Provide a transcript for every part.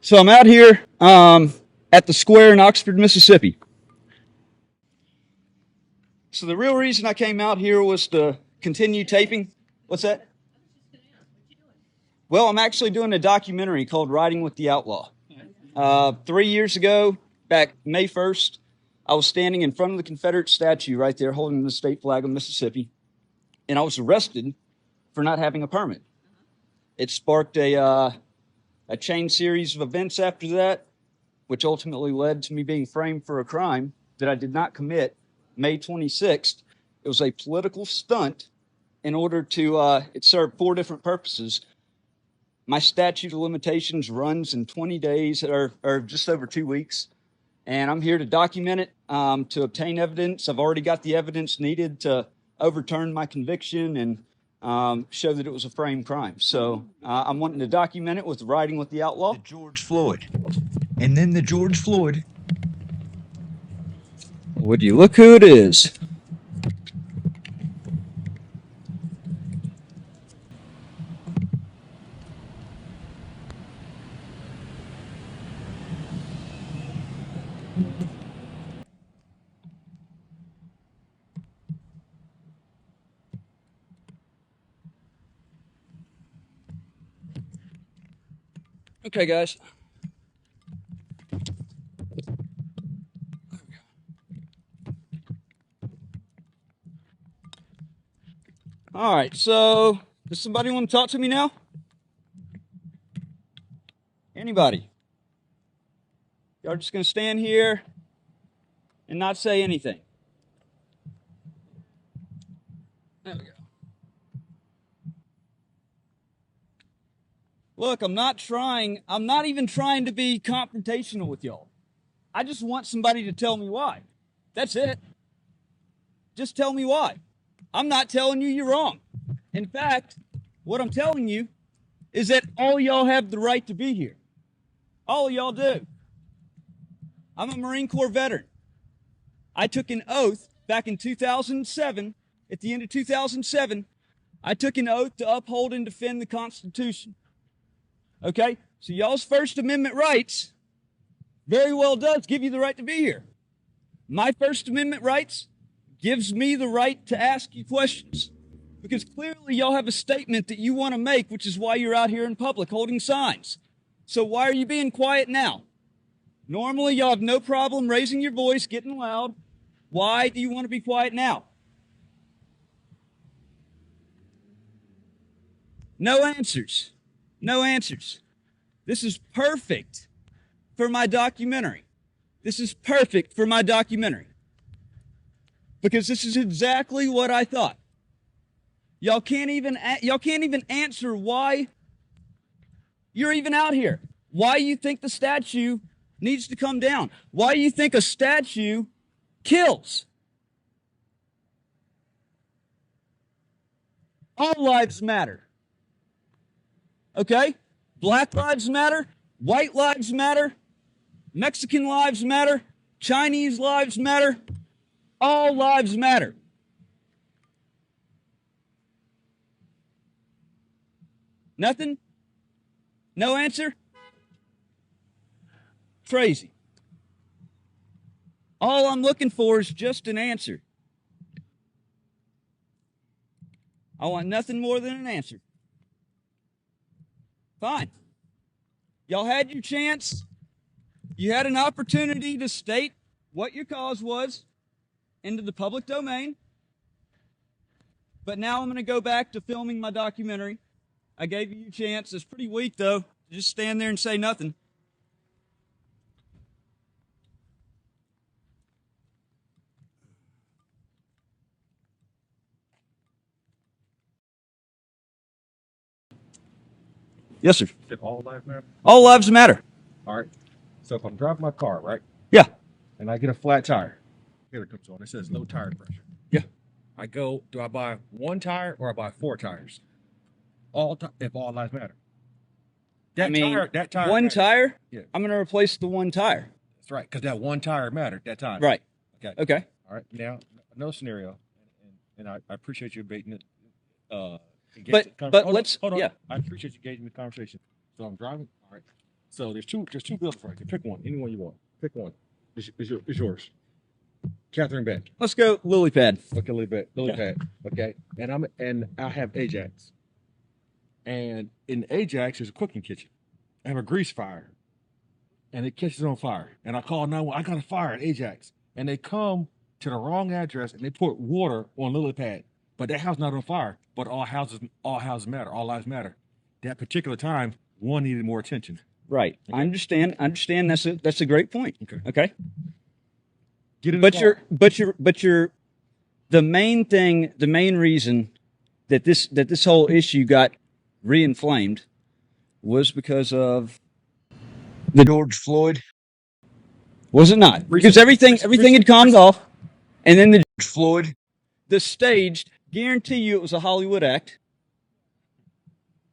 So I'm out here at the square in Oxford, Mississippi. So the real reason I came out here was to continue taping. What's that? Well, I'm actually doing a documentary called Riding with the Outlaw. 3 years ago, back May 1st, I was standing in front of the Confederate statue right there holding the state flag of Mississippi, and I was arrested for not having a permit. It sparked a chain series of events after that, which ultimately led to me being framed for a crime that I did not commit May 26th. It was a political stunt in order to, it served 4 different purposes. My statute of limitations runs in 20 days or just over 2 weeks. And I'm here to document it, to obtain evidence. I've already got the evidence needed to overturn my conviction and show that it was a framed crime. So I'm wanting to document it with Riding with the Outlaw. The George Floyd. And then the George Floyd. Would you look who it is? Okay, guys. All right, so does somebody want to talk to me now? Anybody? Y'all just going to stand here and not say anything? There we go. Look, I'm not even trying to be confrontational with y'all. I just want somebody to tell me why. That's it. Just tell me why. I'm not telling you you're wrong. In fact, what I'm telling you is that all y'all have the right to be here. All y'all do. I'm a Marine Corps veteran. I took an oath back in 2007. At the end of 2007, I took an oath to uphold and defend the Constitution. Okay? So y'all's First Amendment rights very well does give you the right to be here. My First Amendment rights gives me the right to ask you questions. Because clearly y'all have a statement that you want to make, which is why you're out here in public holding signs. So why are you being quiet now? Normally y'all have no problem raising your voice, getting loud. Why do you want to be quiet now? No answers. No answers. This is perfect for my documentary. This is perfect for my documentary. Because this is exactly what I thought. Y'all can't even answer why you're even out here. Why you think the statue needs to come down. Why you think a statue kills. All lives matter. Okay? Black lives matter. White lives matter. Mexican lives matter. Chinese lives matter. All lives matter. Nothing? No answer? Crazy. All I'm looking for is just an answer. I want nothing more than an answer. Fine. Y'all had your chance. You had an opportunity to state what your cause was into the public domain. But now I'm going to go back to filming my documentary. I gave you your chance. It's pretty weak, though. Just stand there and say nothing. Yes, sir. Did all lives matter? All lives matter. All right. So if I'm driving my car, right? Yeah. And I get a flat tire, here it comes on. It says low tire pressure. Yeah. I go, do I buy 1 tire or I buy 4 tires? If all lives matter. That tire. One matters. tire? Yeah. I'm going to replace the 1 tire. That's right, because that 1 tire mattered that time. Right. Okay. Okay. All right. Now, another scenario, and I appreciate you debating it. But let's, hold on. yeah. I appreciate you engaging the conversation. So I'm driving. All right. So there's two buildings right there. Pick one, any one you want. Pick one. It's yours. Catherine Beck. Let's go lily pad. Okay, lily pad. Okay, and I have Ajax. And in Ajax there's a cooking kitchen. I have a grease fire, and it catches on fire. And I call 911. I got a fire at Ajax, and they come to the wrong address and they put water on lily pad. But that house not on fire. But all houses matter. All lives matter. That particular time, one needed more attention. Right. Okay. I understand. That's a great point. Okay. Okay. Get in the main reason that this whole issue got reinflamed was because of The George Floyd. was it not? Because everything had calmed off, and then George Floyd. the staged, guarantee you it was a Hollywood act.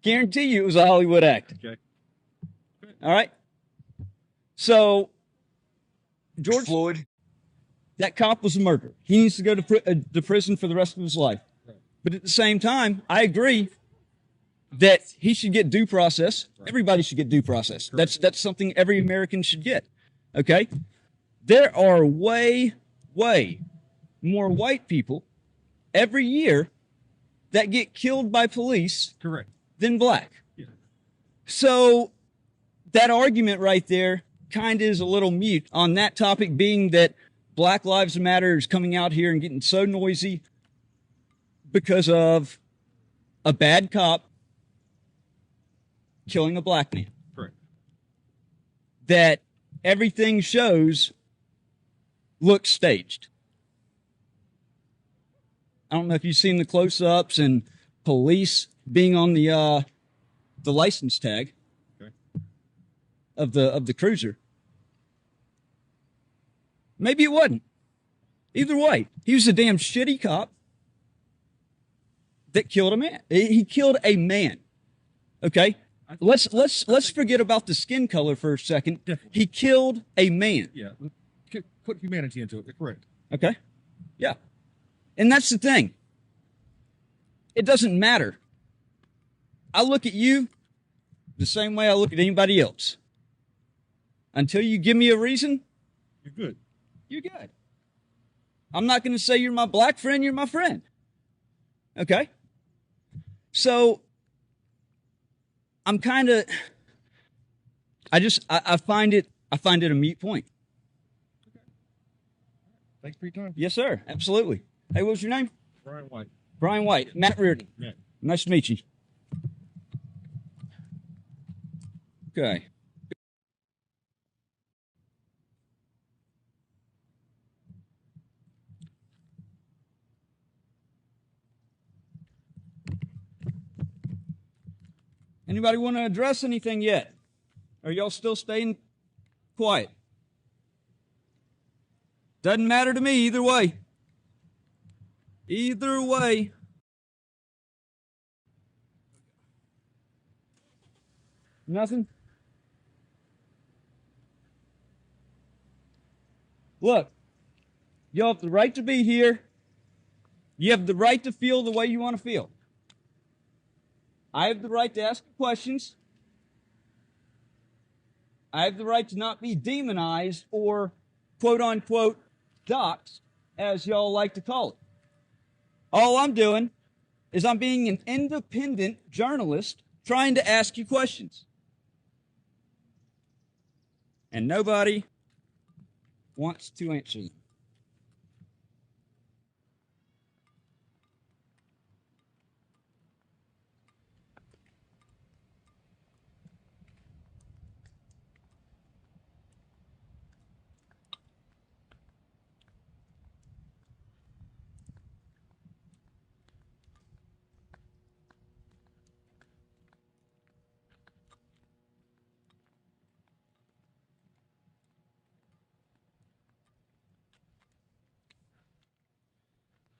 Guarantee you it was a Hollywood act. Okay. All right. So George Floyd. That cop was a murderer. He needs to go to prison for the rest of his life. Right. But at the same time, I agree that he should get due process. Right. Everybody should get due process. Correct. That's something every American should get. Okay? There are way more white people every year that get killed by police Correct. than black. Yeah. So that argument right there kind of is a little mute on that topic, being that Black Lives Matter is coming out here and getting so noisy because of a bad cop killing a black man. Correct. That everything looks staged. I don't know if you've seen the close-ups and police being on the license tag of the cruiser. Maybe it wasn't. Either way, he was a damn shitty cop that killed a man. He killed a man. Okay? Let's forget about the skin color for a second. Definitely. He killed a man. Yeah. Put humanity into it. Correct. Okay? Yeah. And that's the thing. It doesn't matter. I look at you the same way I look at anybody else. Until you give me a reason, You're good. you're good. I'm not going to say you're my black friend, you're my friend. Okay? So, I'm kind of, I find it a mute point. Thanks for your time. Yes, sir. Absolutely. Hey, what was your name? Brian White. Brian White. Matt Reardon. Yeah. Nice to meet you. Okay. Anybody want to address anything yet? Are y'all still staying quiet? Doesn't matter to me either way. Either way. Nothing? Look, you have the right to be here. You have the right to feel the way you want to feel. I have the right to ask questions. I have the right to not be demonized or quote-unquote doxxed, as y'all like to call it. All I'm doing is I'm being an independent journalist trying to ask you questions. And nobody wants to answer them.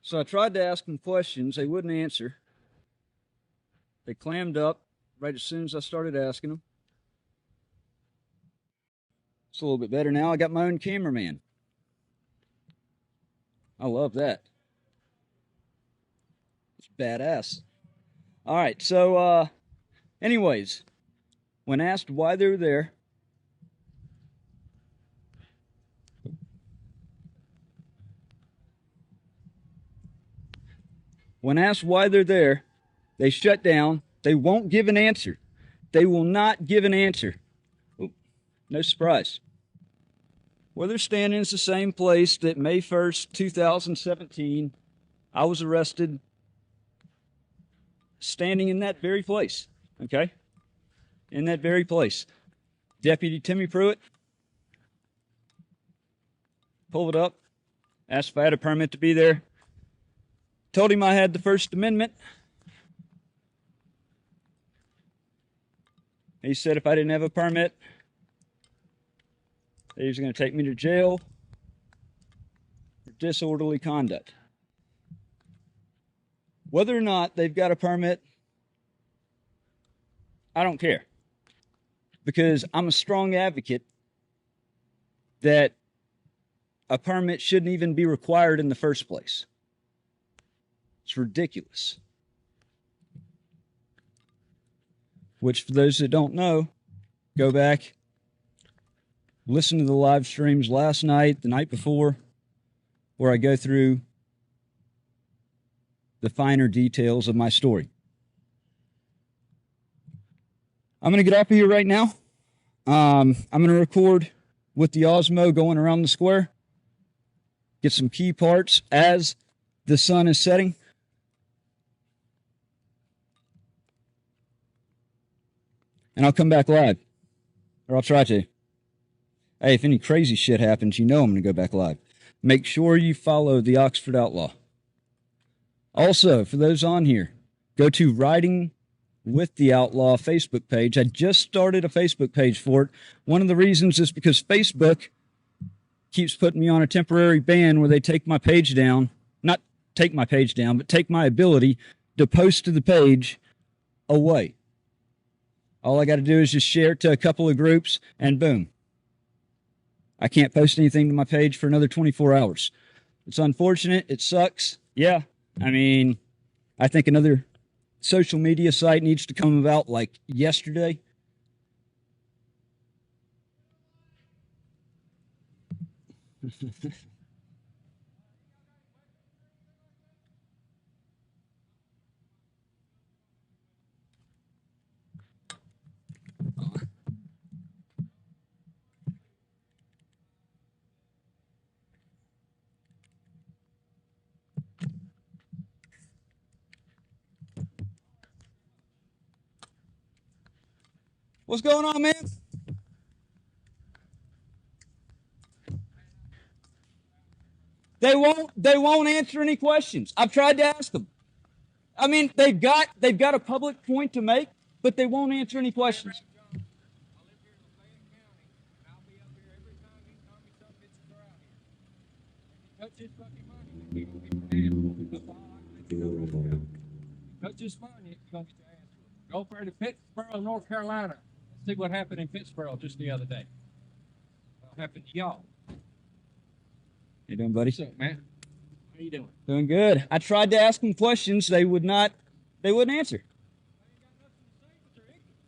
So I tried to ask them questions. They wouldn't answer. They clammed up right as soon as I started asking them. It's a little bit better now. I got my own cameraman. I love that. It's badass. All right, so anyways, when asked why they were there, When asked why they're there, they shut down. They won't give an answer. They will not give an answer. No surprise. Where they're standing is the same place that May 1st, 2017, I was arrested, standing in that very place, okay? In that very place. Deputy Timmy Pruitt pulled it up, asked if I had a permit to be there, told him I had the First Amendment. He said if I didn't have a permit, he was going to take me to jail for disorderly conduct. Whether or not they've got a permit, I don't care. Because I'm a strong advocate that a permit shouldn't even be required in the first place. It's ridiculous. Which, for those that don't know, go back, listen to the live streams last night, the night before, where I go through the finer details of my story. I'm going to get off of here right now. I'm going to record with the Osmo going around the square, get some key parts as the sun is setting. And I'll come back live, or I'll try to. Hey, if any crazy shit happens, you know I'm going to go back live. Make sure you follow the Oxford Outlaw. Also, for those on here, go to Riding with the Outlaw Facebook page. I just started a Facebook page for it. One of the reasons is because Facebook keeps putting me on a temporary ban where they take my page down. Not take my page down, but take my ability to post to the page away. All I got to do is just share it to a couple of groups, and boom. I can't post anything to my page for another 24 hours. It's unfortunate. It sucks. Yeah. I mean, I think another social media site needs to come about like yesterday. What's going on, man? They won't answer any questions. I've tried to ask them. I mean, they've got a public point to make, but they won't answer any questions. Touch his money, you're gonna get your ass whooped. Go over to Pittsboro, North Carolina. See what happened in Pittsboro just the other day. What happened to y'all? How you doing, buddy? What's up, man? How you doing? Doing good. I tried to ask them questions. They wouldn't answer. They ain't got nothing to say, but they're ignorant.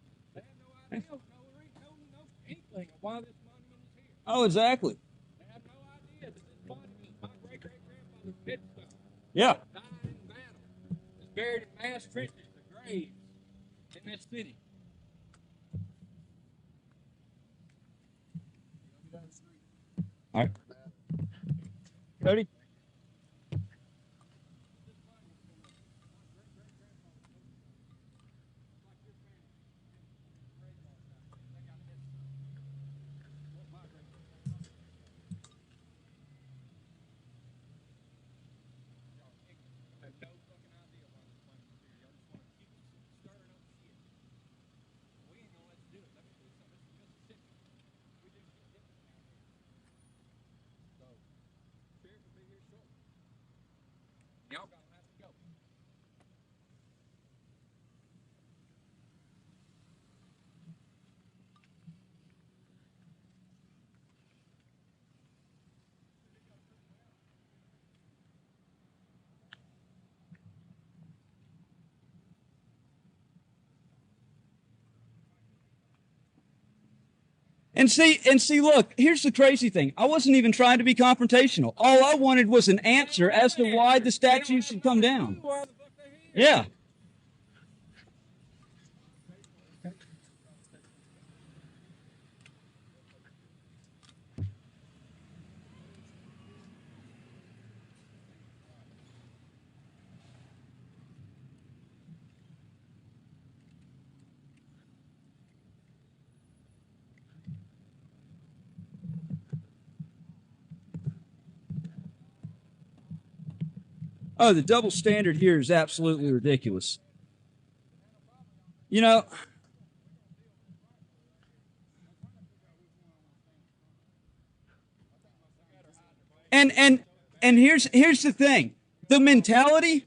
They have no idea, no inkling of why this monument is here. Oh, exactly. They have no idea that this monument, my great-great-grandfather Pittsboro, Yeah. died in battle. Is buried in mass trenches, the graves in this city. All right. Cody? Y'all gonna have to go. And see, look, here's the crazy thing. I wasn't even trying to be confrontational. All I wanted was an answer as to why the statue should come down. Why the fuck Yeah. Oh, the double standard here is absolutely ridiculous. You know, and here's the thing. The mentality.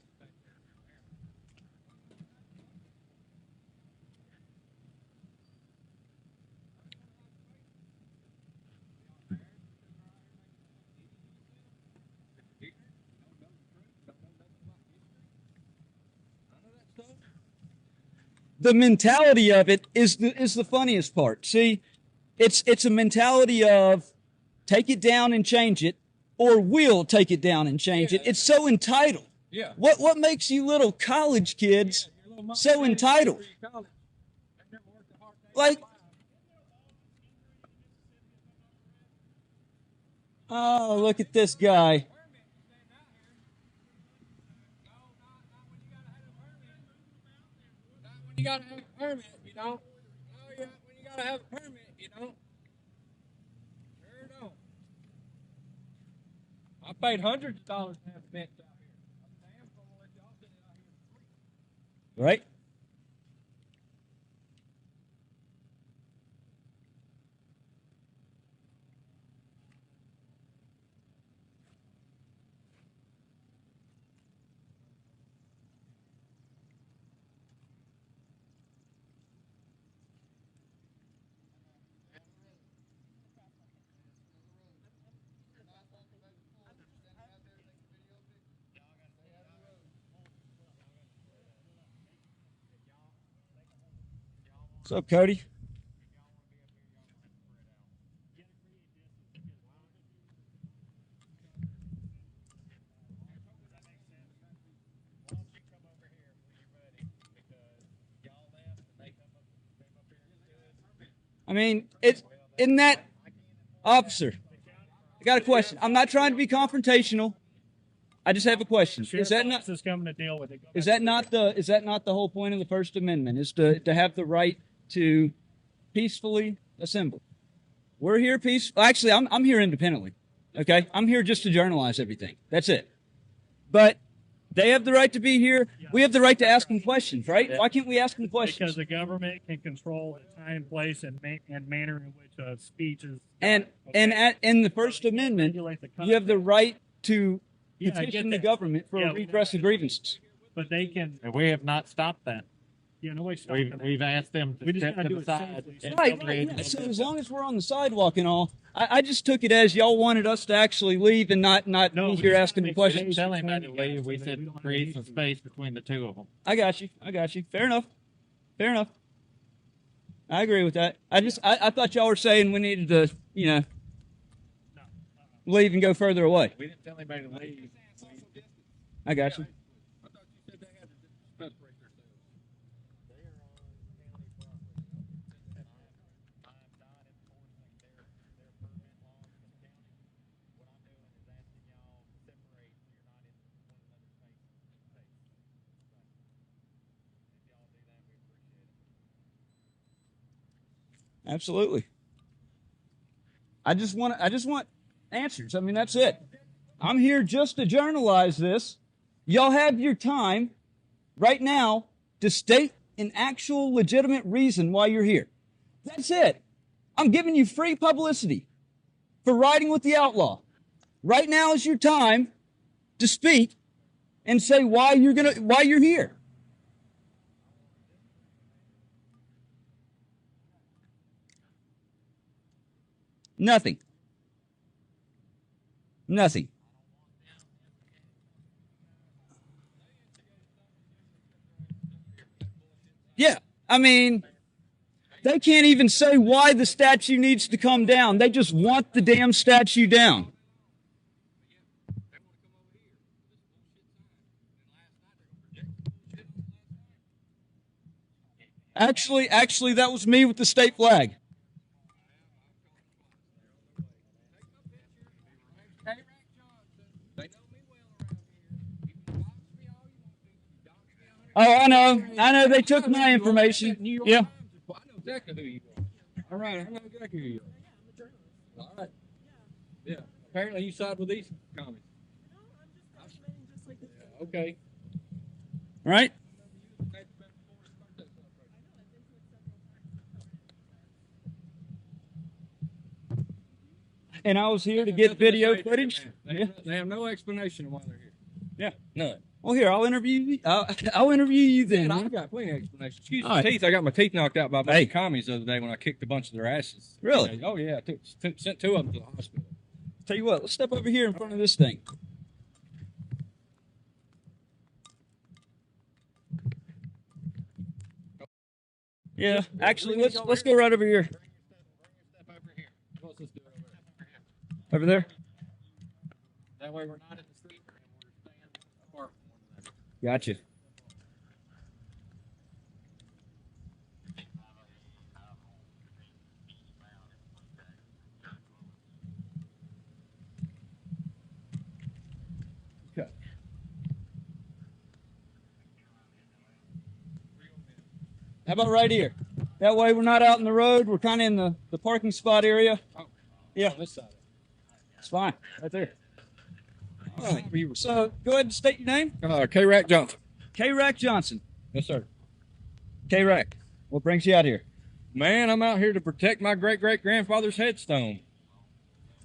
The mentality of it is the funniest part. See, it's a mentality of take it down and change it, or we'll take it down and change it. It's so entitled. Yeah. What makes you little college kids so entitled? Like, oh, look at this guy. You gotta have a permit, you don't. Oh yeah, when you gotta have a permit, you don't. Sure don't. I paid hundreds of dollars to have a fence out here. I'm damn gonna let y'all sit out here for free. Right? What's up, Cody? I mean, isn't that officer? I got a question. I'm not trying to be confrontational. I just have a question. Is that not coming to deal with it? is that not the whole point of the First Amendment? Is to have the right to peacefully assemble. We're here Actually, I'm here independently. Okay, I'm here just to journalize everything. That's it. But they have the right to be here. We have the right to ask them questions, right? Why can't we ask them questions? Because the government can control the time, place, and manner in which speech is. And in the First Amendment, you have the right to petition the government for a redress of grievances. But they can. And we have not stopped that. Yeah, nobody's stopping that. We've asked them We to just step gotta to do the it side. safely. and Right. create- Yeah. So as long as we're on the sidewalk and all, I just took it as y'all wanted us to actually leave and not No, be we here just asking make them questions. Tell him not to leave. We so that said we don't have create any some issues. space between the two of them. I got you. Fair enough. I agree with that. I thought y'all were saying we needed to, leave and go further away. We didn't tell anybody to leave. I got you. I thought you said they had to separate themselves. Absolutely. I just want answers. I mean, that's it. I'm here just to journalize this. Y'all have your time right now to state an actual legitimate reason why you're here. That's it. I'm giving you free publicity for riding with the outlaw. Right now is your time to speak and say why you're here. Nothing. Yeah, I mean, they can't even say why the statue needs to come down. They just want the damn statue down. Actually, that was me with the state flag. Oh, I know. They took my information. Yeah. I know exactly who you are. All right, I know exactly who you are. All right. Yeah. Apparently you side with these comments. Okay. All right. And I was here to get video footage. They have no explanation why they're here. Yeah. None. Well, here, I'll interview you. I'll interview you then. Man, I've got plenty of explanations. Excuse All my right. teeth. I got my teeth knocked out by a bunch Hey. of commies the other day when I kicked a bunch of their asses. Really? Oh, yeah. Sent two of them to the hospital. Tell you what, let's step over here in front of this thing. Yeah, actually, let's go right over here. What's this do over there? Over there. That way we're not in the street and we're staying apart from one another. Gotcha. Okay. How about right here? That way we're not out in the road. We're kind of in the parking spot area. Yeah. On this side. It's fine. Right there. All right. You So go ahead and state your name. K-Rack Johnson. K-Rack Johnson. Yes, sir. K-Rack. What brings you out here? Man, I'm out here to protect my great-great-grandfather's headstone.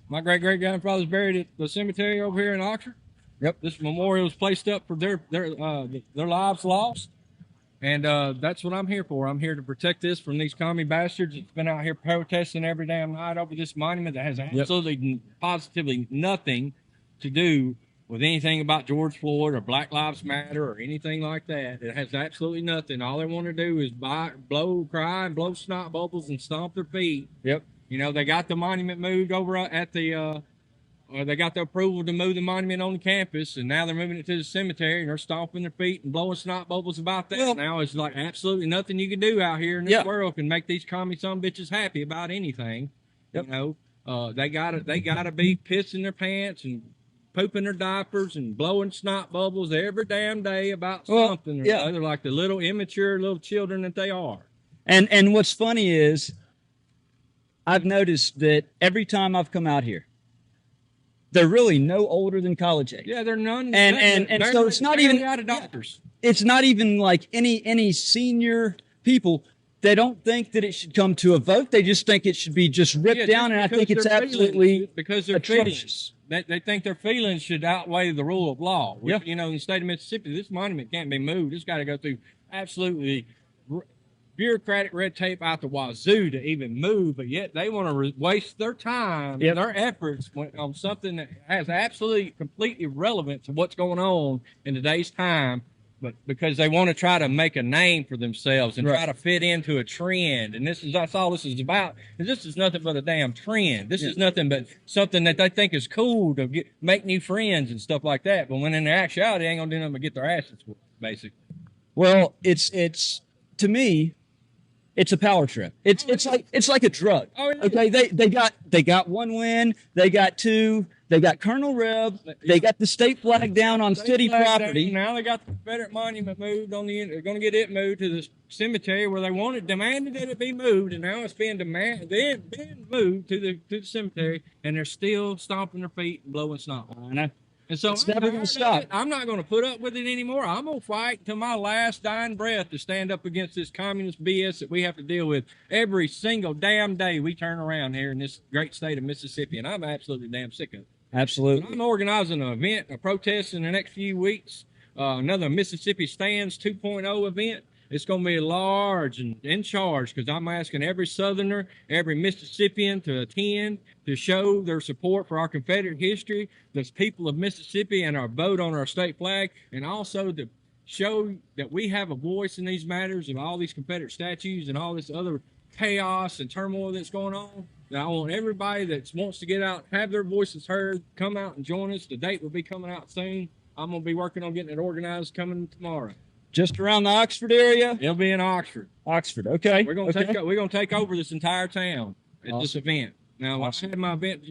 My great-great-grandfather's buried at the cemetery over here in Oxford. Yep. This memorial was placed up for their lives lost. And that's what I'm here for. I'm here to protect this from these commie bastards that's been out here protesting every damn night over this monument that has absolutely positively nothing to do with anything about George Floyd or Black Lives Matter or anything like that. It has absolutely nothing. All they want to do is cry and blow snot bubbles and stomp their feet. Yep. You know, they got the monument moved over at the or they got the approval to move the monument on the campus, and now they're moving it to the cemetery, and they're stomping their feet and blowing snot bubbles about that. Well, now it's like absolutely nothing you can do out here in this world can make these commie son bitches happy about anything. Yep. You know, they gotta be pissing their pants and pooping their diapers and blowing snot bubbles every damn day about something or other, like the little immature little children that they are. And what's funny is, I've noticed that every time I've come out here, they're really no older than college age. Yeah, they're none. And so it's not even out of doctors. It's not even like any senior people. They don't think that it should come to a vote. They just think it should be just ripped down. And I think it's absolutely because their atrocious. Feelings. They think their feelings should outweigh the rule of law. Which, you know, in the state of Mississippi, this monument can't be moved. It's got to go through absolutely bureaucratic red tape out the wazoo to even move, but yet they want to waste their time and their efforts on something that has absolutely completely irrelevant to what's going on in today's time, but because they want to try to make a name for themselves and try to fit into a trend. And that's all this is about. And this is nothing but a damn trend. This is nothing but something that they think is cool to make new friends and stuff like that. But when in actuality, they ain't gonna do nothing but get their asses whooped, basically. Well, it's to me, it's a power trip. It's like a drug. Okay, they got one win, they got two, they got Colonel Reb, they got the state flag down on city property. Now they got the Confederate monument moved on the end. They're going to get it moved to the cemetery where they demanded that it be moved, and now it's being moved to the cemetery, and they're still stomping their feet and blowing snot. I know. And so It's never going to stop. I'm not going to put up with it anymore. I'm going to fight until my last dying breath to stand up against this communist BS that we have to deal with every single damn day we turn around here in this great state of Mississippi. And I'm absolutely damn sick of it. Absolutely. I'm organizing an event, a protest in the next few weeks, another Mississippi Stands 2.0 event. It's going to be large and in charge because I'm asking every Southerner, every Mississippian to attend to show their support for our Confederate history, the people of Mississippi, and our vote on our state flag, and also to show that we have a voice in these matters of all these Confederate statues and all this other chaos and turmoil that's going on. And I want everybody that wants to get out, have their voices heard, come out and join us. The date will be coming out soon. I'm going to be working on getting it organized coming tomorrow. Just around the Oxford area? It'll be in Oxford. Oxford. Okay. We're gonna take over this entire town at this event. Now, when I had my event,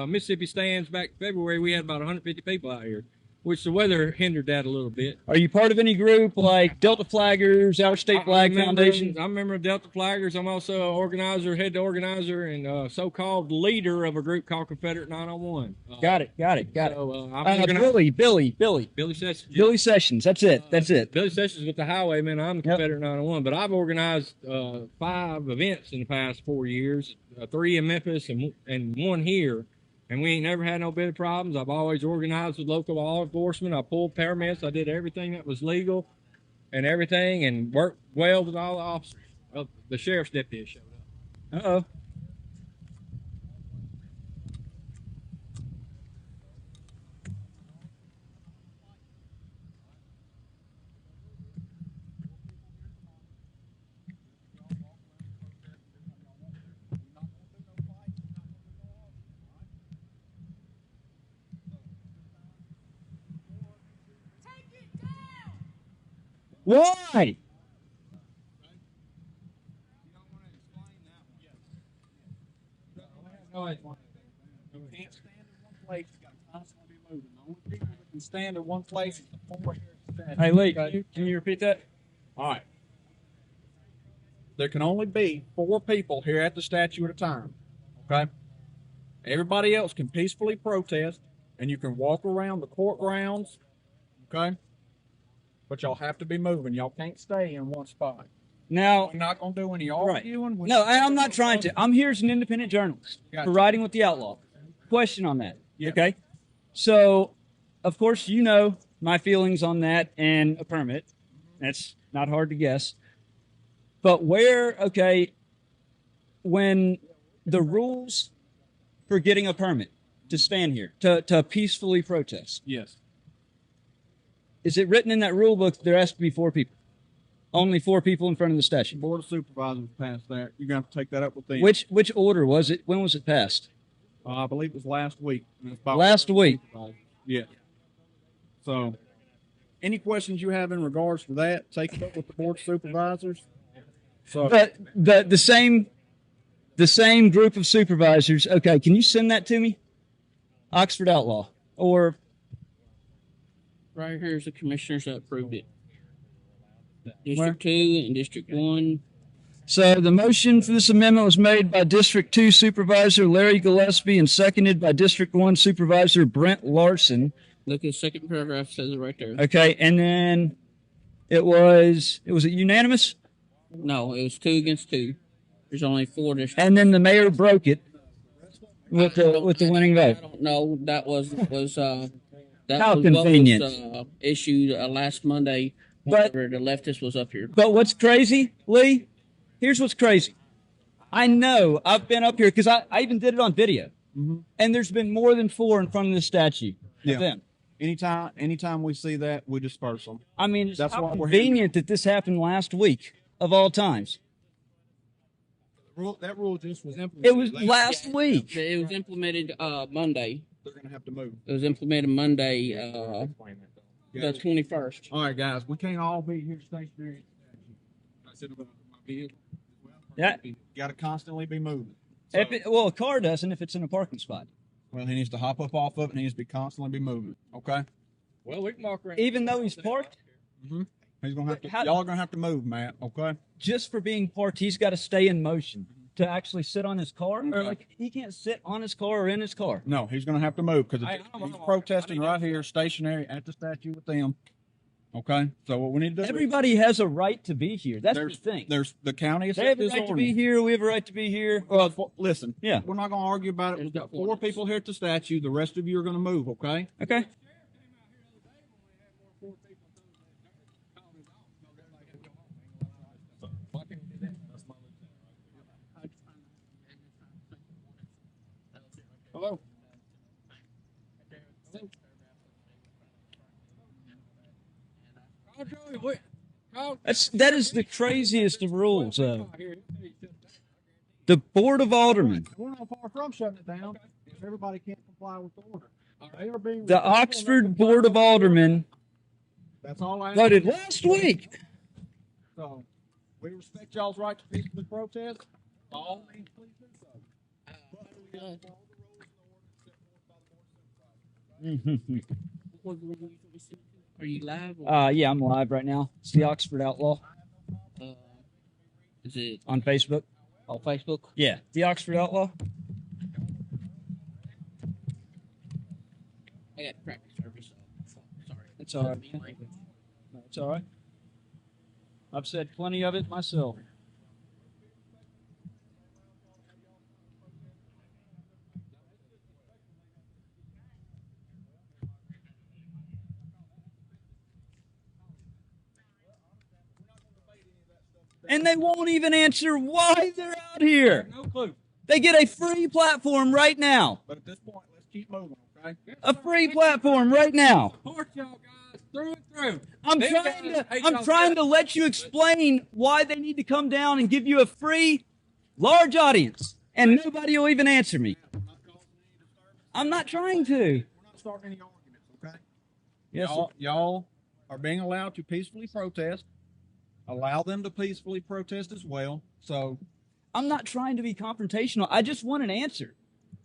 Mississippi Stands back in February, we had about 150 people out here, which the weather hindered that a little bit. Are you part of any group like Delta Flaggers, Outer State Flag Foundation? I'm a member of Delta Flaggers. I'm also head organizer, and so-called leader of a group called Confederate 901. Got it. So, I'm Billy Sessions. Billy Sessions. That's it. Billy Sessions with the Highwaymen. I'm the Confederate 901, but I've organized 5 events in the past 4 years, 3 in Memphis and 1 here. And we ain't never had no bit of problems. I've always organized with local law enforcement. I pulled permits. I did everything that was legal and everything, and worked well with all the officers. Well, the sheriff's deputy showed up. Uh-oh. Why? Can't stand in one place. You got to constantly be moving. The only people that can stand in one place is the 4 here. Hey, Lee, can you repeat that? All right. There can only be 4 people here at the statue at a time. Okay. Everybody else can peacefully protest, and you can walk around the court grounds. Okay. But y'all have to be moving. Y'all can't stay in one spot. Now, We're not going to do any right. arguing. No, I'm not trying to. I'm here as an independent journalist Gotcha. for writing with the Outlaw. Question on that. Yeah. Okay. So, of course, you know my feelings on that and a permit. That's not hard to guess. But when the rules for getting a permit to stand here, to peacefully protest, Yes. is it written in that rule book that there has to be 4 people? Only 4 people in front of the statue. Board of Supervisors passed that. You're going to have to take that up with them. Which order was it? When was it passed? I believe it was last week. It's about Last week. Yeah. So, any questions you have in regards to that, take it up with the Board of Supervisors. So, But the same group of supervisors. Okay, can you send that to me? Oxford Outlaw or Right here is the commissioners that approved it. District 2 and District 1. so the motion for this amendment was made by District 2 Supervisor Larry Gillespie and seconded by District 1 Supervisor Brent Larson. Look at the second paragraph, says it right there. Okay, and then it was it unanimous? No, it was 2 against 2. There's only 4 districts. And then the mayor broke it with the winning I vote. don't know. That was that How was convenient. what was issued last Monday. But- Whenever the leftist was up here. But what's crazy, Lee? Here's what's crazy. I know I've been up here because I even did it on video. And there's been more than 4 in front of the statue Yeah. of them. anytime we see that, we disperse them. I mean, it's That's how why we're here. convenient that this happened last week of all times. That rule just was implemented. It was last week. It was implemented Monday. They're going to have to move. It was implemented Monday, the 21st. All right, guys, we can't all be here stationary. I said about my vehicle. Yeah. You got to constantly be moving. Well, a car doesn't if it's in a parking spot. Well, he needs to hop up off of it, and he needs to be constantly be moving. Okay. Well, we can walk around. Even though he's parked, He's gonna have to. How- Y'all are gonna have to move, Matt. Okay. just for being parked, he's got to stay in motion to actually sit on his car. Or Okay. like he can't sit on his car or in his car. No, he's gonna have to move because I don't he's know. protesting right here, stationary at the statue with them. Okay. So what we need to do? Everybody has a right to be here. That's the thing. There's the county has They set have a this right to be ordinance. here. We have a right to be here. Well, listen. Yeah. We're not gonna argue about it. There's We've got no 4 ordinance. people here at the statue. The rest of you are gonna move. Okay. Okay. Hello. That is the craziest of rules. The Board of Aldermen, We're not far from shutting it down if everybody can't comply with the order. They are being the Oxford Board of Aldermen, That's all I Voted last week. So we respect y'all's right to peacefully protest. By all means, please do so. Are you live? Or, Yeah, I'm live right now. It's the Oxford Outlaw is it on Facebook. on Facebook? Yeah, the Oxford Outlaw. I got practice service. Sorry. It's all right. No, it's all right. I've said plenty of it myself. And they won't even answer why they're out here. No clue. They get a free platform right now. But at this point, let's keep moving, okay? A free platform right now. Support y'all guys through and through. I'm Them trying guys to hate I'm y'all trying guys. to let you explain why they need to come down and give you a free large audience. And nobody will even answer me. I'm not trying to. We're not starting any arguments, okay? Yes, Y'all are being allowed to peacefully protest. Allow them to peacefully protest as well. So I'm not trying to be confrontational. I just want an answer.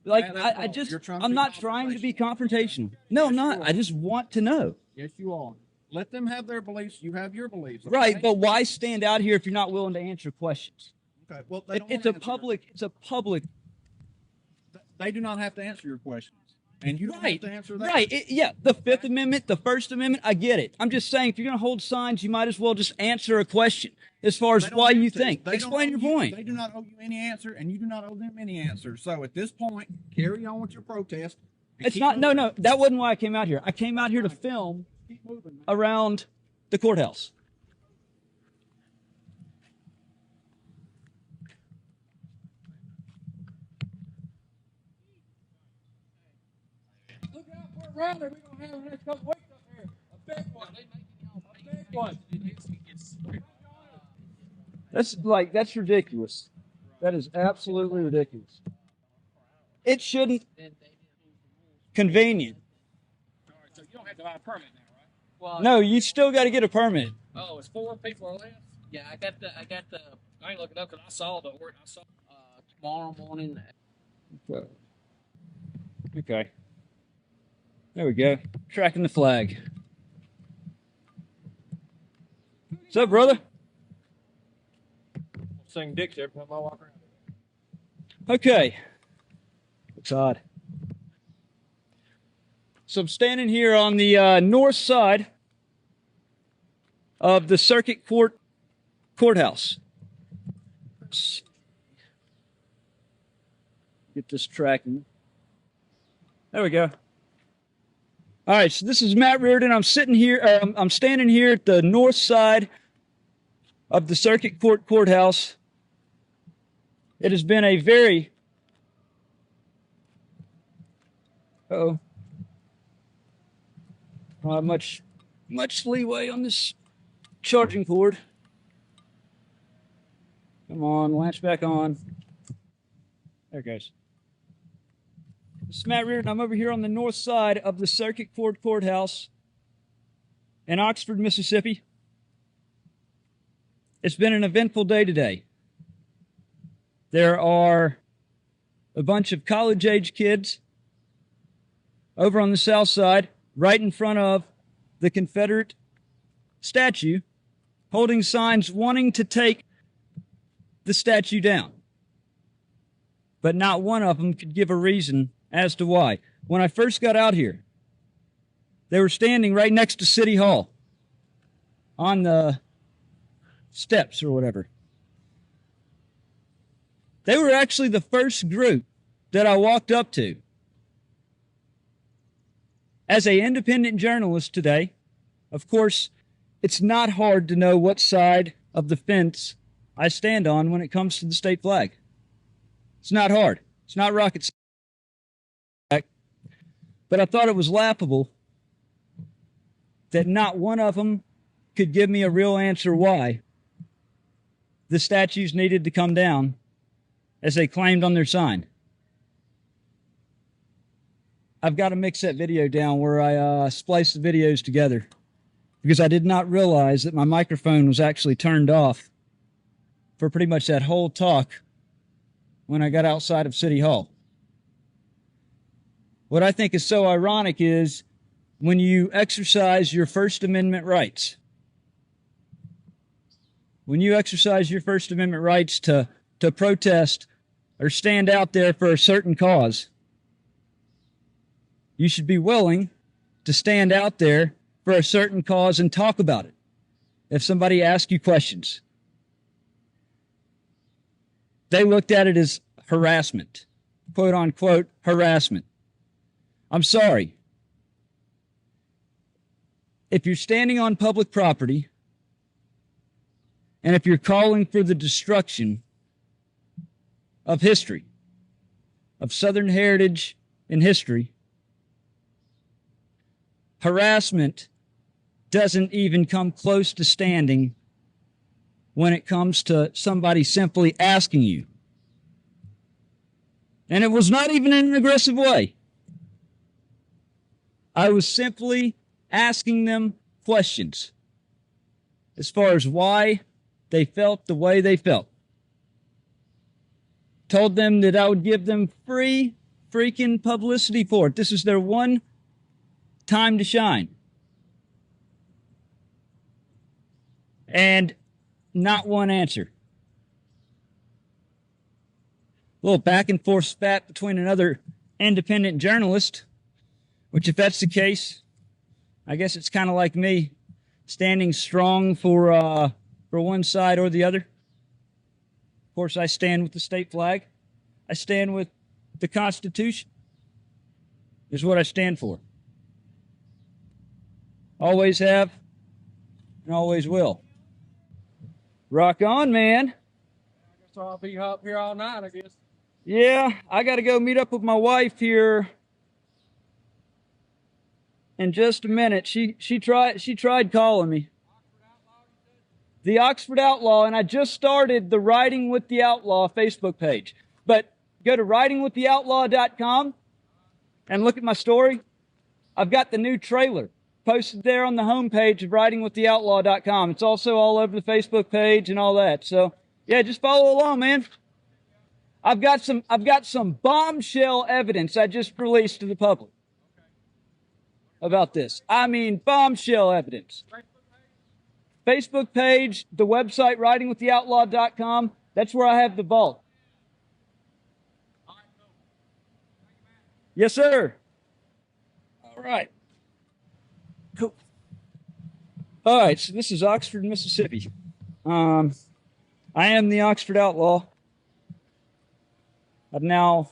Like that's I all. just You're trying to I'm be not trying to be confrontational. No, I'm Yes, you not. are. I just want to know. yes, you are. Let them have their beliefs. You have your beliefs. okay? Right, but why stand out here if you're not willing to answer questions? Okay. Well, they don't It's wanna a answer public. It's a public. They do not have to answer your questions, and you don't Right, have to answer that. right. Yeah, the Fifth Amendment, the First Amendment. I get it. I'm just saying, if you're going to hold signs, you might as well just answer a question as far as They don't why have you to. think. They don't Explain owe your you- point. They do not owe you any answer, and you do not owe them any answer. So at this point, carry on with your protest. and It's keep not. No, moving. no. That wasn't why I came out here. I came out here to film Keep moving, man. around the courthouse. Look out for a rally we're gonna have in the next couple weeks up here. A big one. A big one. That's ridiculous. That is absolutely ridiculous. It shouldn't. Convenient. All right, so you don't have to buy a permit now, right? Well, No, you still got to get a permit. Oh, it's 4 people or less. yeah, I got the I ain't looking up because I saw the word. I saw. tomorrow morning. Okay. There we go. Tracking the flag. What's up, brother? Sing Dixie every time I walk around. Okay. Looks odd. So I'm standing here on the north side of the Circuit Courthouse. Let's get this tracking. There we go. All right, so this is Matt Reardon. I'm sitting here. I'm standing here at the north side of the Circuit Courthouse. It has been a very don't have much leeway on this charging cord. Come on, latch back on. There it goes. This is Matt Reardon. I'm over here on the north side of the Circuit Courthouse in Oxford, Mississippi. It's been an eventful day today. There are a bunch of college-age kids over on the south side, right in front of the Confederate statue, holding signs wanting to take the statue down. But not one of them could give a reason as to why. When I first got out here, they were standing right next to City Hall on the steps or whatever. They were actually the first group that I walked up to. As an independent journalist today, of course, it's not hard to know what side of the fence I stand on when it comes to the state flag. It's not hard. It's not rocket science. But I thought it was laughable that not one of them could give me a real answer why the statues needed to come down as they claimed on their sign. I've got to mix that video down where I splice the videos together. because I did not realize that my microphone was actually turned off for pretty much that whole talk when I got outside of City Hall. What I think is so ironic is when you exercise your First Amendment rights, when you exercise your First Amendment rights to protest or stand out there for a certain cause, you should be willing to stand out there for a certain cause and talk about it if somebody asks you questions. They looked at it as harassment, quote unquote harassment. I'm sorry. If you're standing on public property and if you're calling for the destruction of history, of Southern heritage and history, harassment doesn't even come close to standing when it comes to somebody simply asking you. And it was not even in an aggressive way. I was simply asking them questions as far as why they felt the way they felt. Told them that I would give them free freaking publicity for it. This is their one time to shine. And not one answer. A little back and forth spat between another independent journalist, which if that's the case, I guess it's kind of like me standing strong for one side or the other. Of course, I stand with the state flag. I stand with the Constitution. Is what I stand for. Always have and always will. Rock on, man. So I'll be up here all night, I guess. Yeah, I got to go meet up with my wife here in just a minute. She tried calling me. The Oxford Outlaw, and I just started the Riding with the Outlaw Facebook page. But go to ridingwiththeoutlaw.com and look at my story. I've got the new trailer posted there on the homepage of ridingwiththeoutlaw.com. It's also all over the Facebook page and all that. So, yeah, just follow along, man. I've got some bombshell evidence I just released to the public about this. I mean, bombshell evidence. Facebook page, the website, ridingwiththeoutlaw.com. That's where I have the vault. Yes, sir. All right. Cool. All right, so this is Oxford, Mississippi. I am the Oxford Outlaw. I've now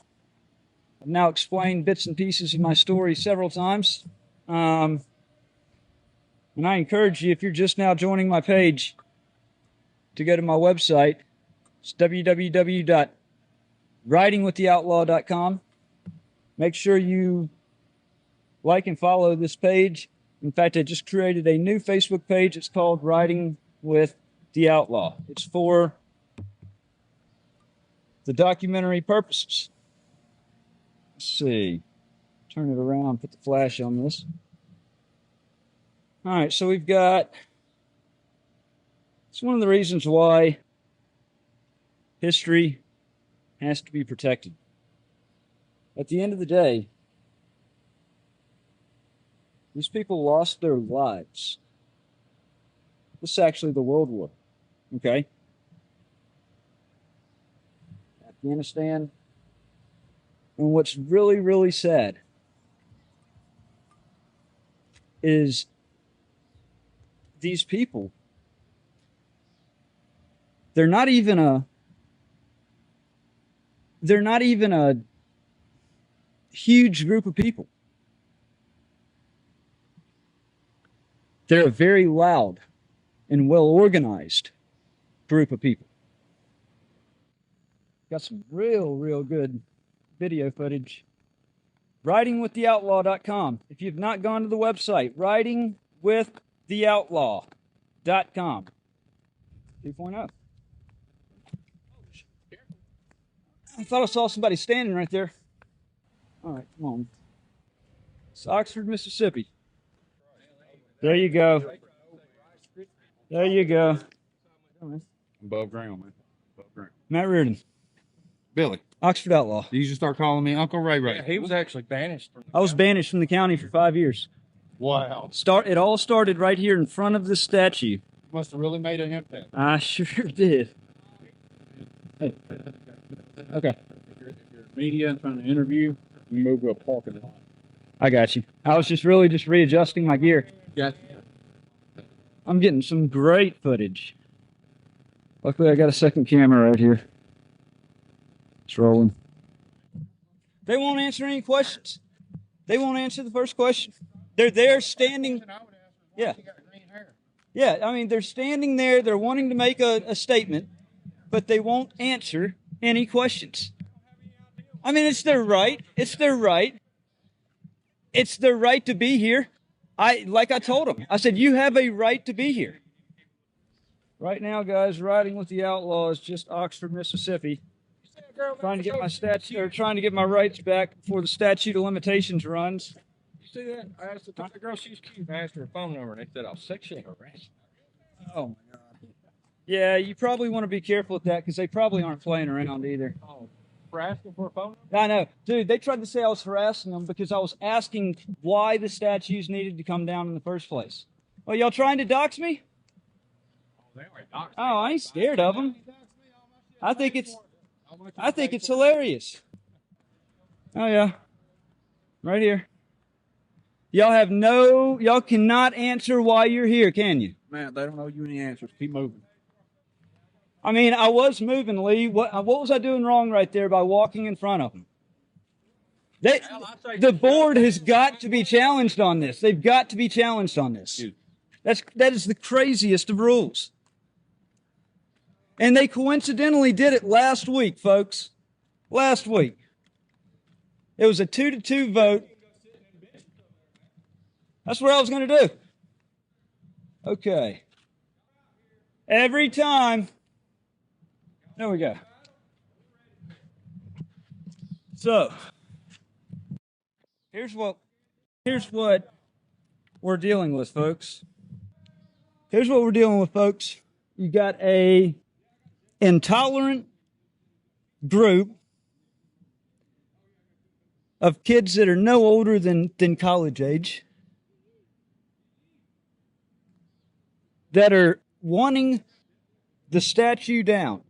explained bits and pieces of my story several times. And I encourage you, if you're just now joining my page, to go to my website. It's www.ridingwiththeoutlaw.com. Make sure you like and follow this page. In fact, I just created a new Facebook page. It's called Riding with the Outlaw. It's for the documentary purposes. Let's see. Turn it around, put the flash on this. All right, so we've got, it's one of the reasons why history has to be protected. At the end of the day, these people lost their lives. This is actually the World War, okay? Afghanistan. And what's really, really sad is these people, they're not even a huge group of people. They're a very loud and well-organized group of people. Got some real good video footage. Ridingwiththeoutlaw.com. If you've not gone to the website, ridingwiththeoutlaw.com. 2.0. I thought I saw somebody standing right there. All right, come on. It's Oxford, Mississippi. There you go. There you go. Above ground, man. Above ground. Matt Reardon, Billy, Oxford Outlaw. you should start calling me Uncle Ray Ray. Yeah, he was actually banished. I was banished from the county for 5 years. Wow. It all started right here in front of the statue. Must have really made an impact. I sure did. Hey. Okay. If you're media and trying to interview, you move to a parking lot. I got you. I was just readjusting my gear. Yeah. I'm getting some great footage. Luckily, I got a second camera right here. It's rolling. They won't answer any questions. They won't answer the first question. They're there standing. Yeah. Yeah, I mean, they're standing there. They're wanting to make a statement, but they won't answer any questions. I mean, it's their right. It's their right. It's their right to be here. Like I told them, I said, you have a right to be here. Right now, guys, riding with the Outlaws, just Oxford, Mississippi. Trying to get my rights back before the statute of limitations runs. You see that? I asked the girl, she's cute. I asked her phone number, and they said, "I'll sexually harass." Oh my God. Yeah, you probably want to be careful with that because they probably aren't playing around either. Oh, for asking for a phone number? I know. Dude, they tried to say I was harassing them because I was asking why the statues needed to come down in the first place. Well, y'all trying to dox me? Oh, I ain't scared of them. I think it's hilarious. Oh yeah. Right here. Y'all cannot answer why you're here, can you? Man, they don't owe you any answers. Keep moving. I mean, I was moving, Lee. What was I doing wrong right there by walking in front of them? The board has got to be challenged on this. They've got to be challenged on this. That is the craziest of rules. And they coincidentally did it last week, folks. Last week. It was a 2-2 vote. That's what I was going to do. Okay. Every time. There we go. So, here's what we're dealing with, folks. Here's what we're dealing with, folks. You got a intolerant group of kids that are no older than college age that are wanting the statue down.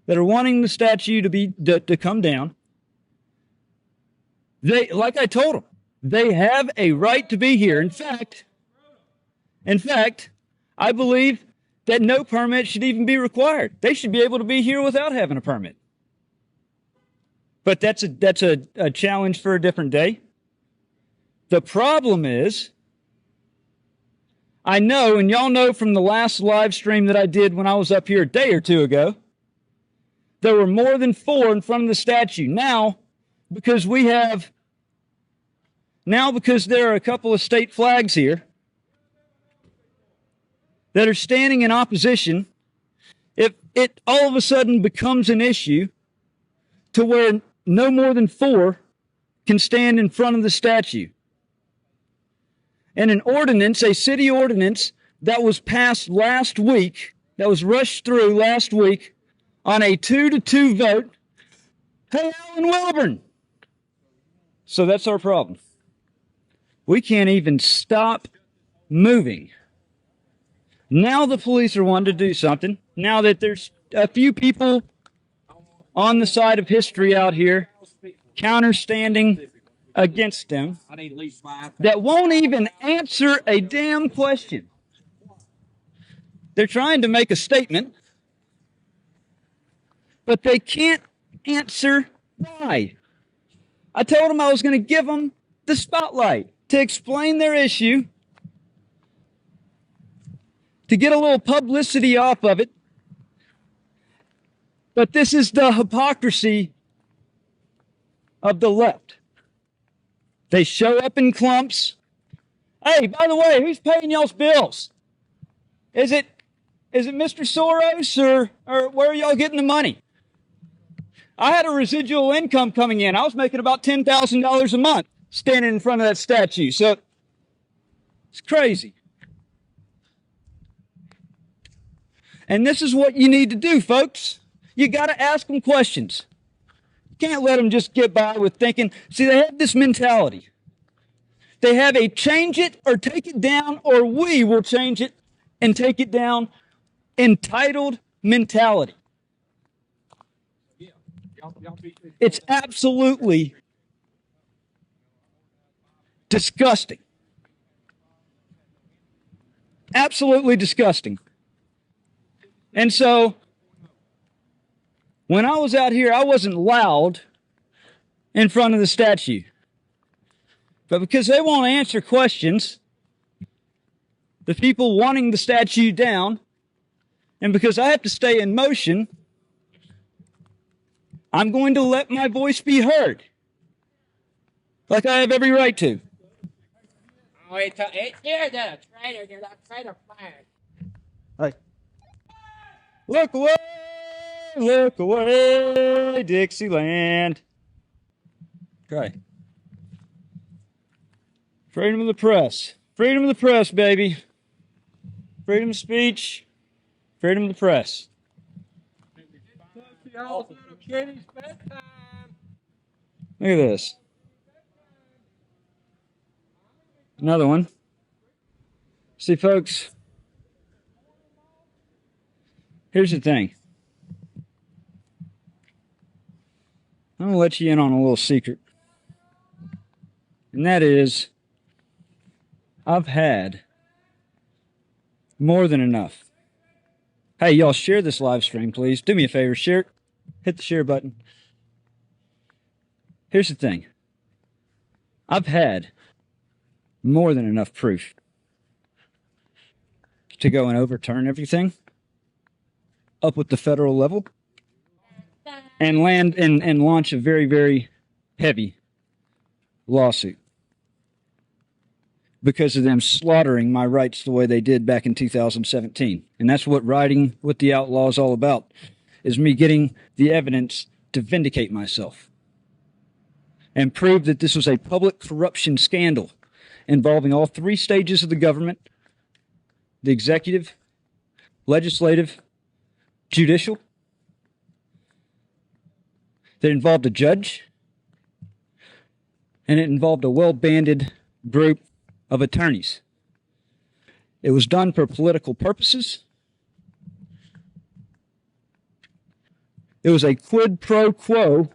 That are wanting the statue to come down. Like I told them, they have a right to be here. In fact, I believe that no permit should even be required. They should be able to be here without having a permit. But that's a challenge for a different day. The problem is, I know, and y'all know from the last live stream that I did when I was up here a day or two ago, there were more than 4 in front of the statue. Now, because there are a couple of state flags here that are standing in opposition, if it all of a sudden becomes an issue to where no more than 4 can stand in front of the statue. And an ordinance, a city ordinance that was passed last week, that was rushed through last week on a 2-2 vote, hey, Alan Wilburn. So that's our problem. We can't even stop moving. Now the police are wanting to do something. Now that there's a few people on the side of history out here counterstanding against them that won't even answer a damn question. They're trying to make a statement, but they can't answer why. I told them I was going to give them the spotlight to explain their issue, to get a little publicity off of it. But this is the hypocrisy of the left. They show up in clumps. Hey, by the way, who's paying y'all's bills? Is it Mr. Soros or where are y'all getting the money? I had a residual income coming in. I was making about $10,000 a month standing in front of that statue. So it's crazy. And this is what you need to do, folks. You got to ask them questions. You can't let them just get by with thinking. See, they have this mentality. They have a change it or take it down, or we will change it and take it down entitled mentality. It's absolutely disgusting. Absolutely disgusting. And so, when I was out here, I wasn't loud in front of the statue. But because they won't answer questions, the people wanting the statue down, and because I have to stay in motion, I'm going to let my voice be heard. Like I have every right to. Oh, you're the traitor. You're the traitor flag. Like, look away, Dixieland. Okay. Freedom of the press. Freedom of the press, baby. Freedom of speech. Freedom of the press. Look Look at this. Another one. See, folks, here's the thing. I'm going to let you in on a little secret. And that is, I've had more than enough. Hey, y'all, share this live stream, please. Do me a favor, share it. Hit the share button. Here's the thing. I've had more than enough proof to go and overturn everything up with the federal level and land and launch a very, very heavy lawsuit because of them slaughtering my rights the way they did back in 2017. And that's what riding with the Outlaw is all about, is me getting the evidence to vindicate myself and prove that this was a public corruption scandal involving all three stages of the government: the executive, legislative, judicial. That involved a judge, and it involved a well-banded group of attorneys. It was done for political purposes. It was a quid pro quo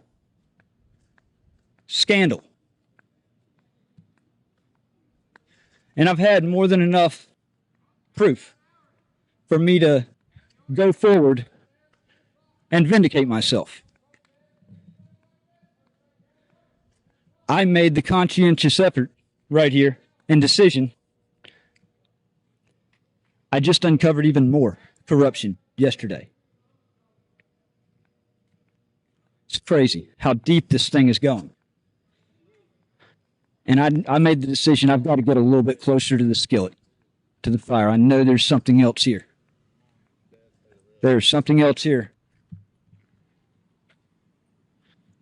scandal. And I've had more than enough proof for me to go forward and vindicate myself. I made the conscientious effort right here and decision. I just uncovered even more corruption yesterday. It's crazy how deep this thing is going. And I made the decision I've got to get a little bit closer to the skillet, to the fire. I know there's something else here. There's something else here.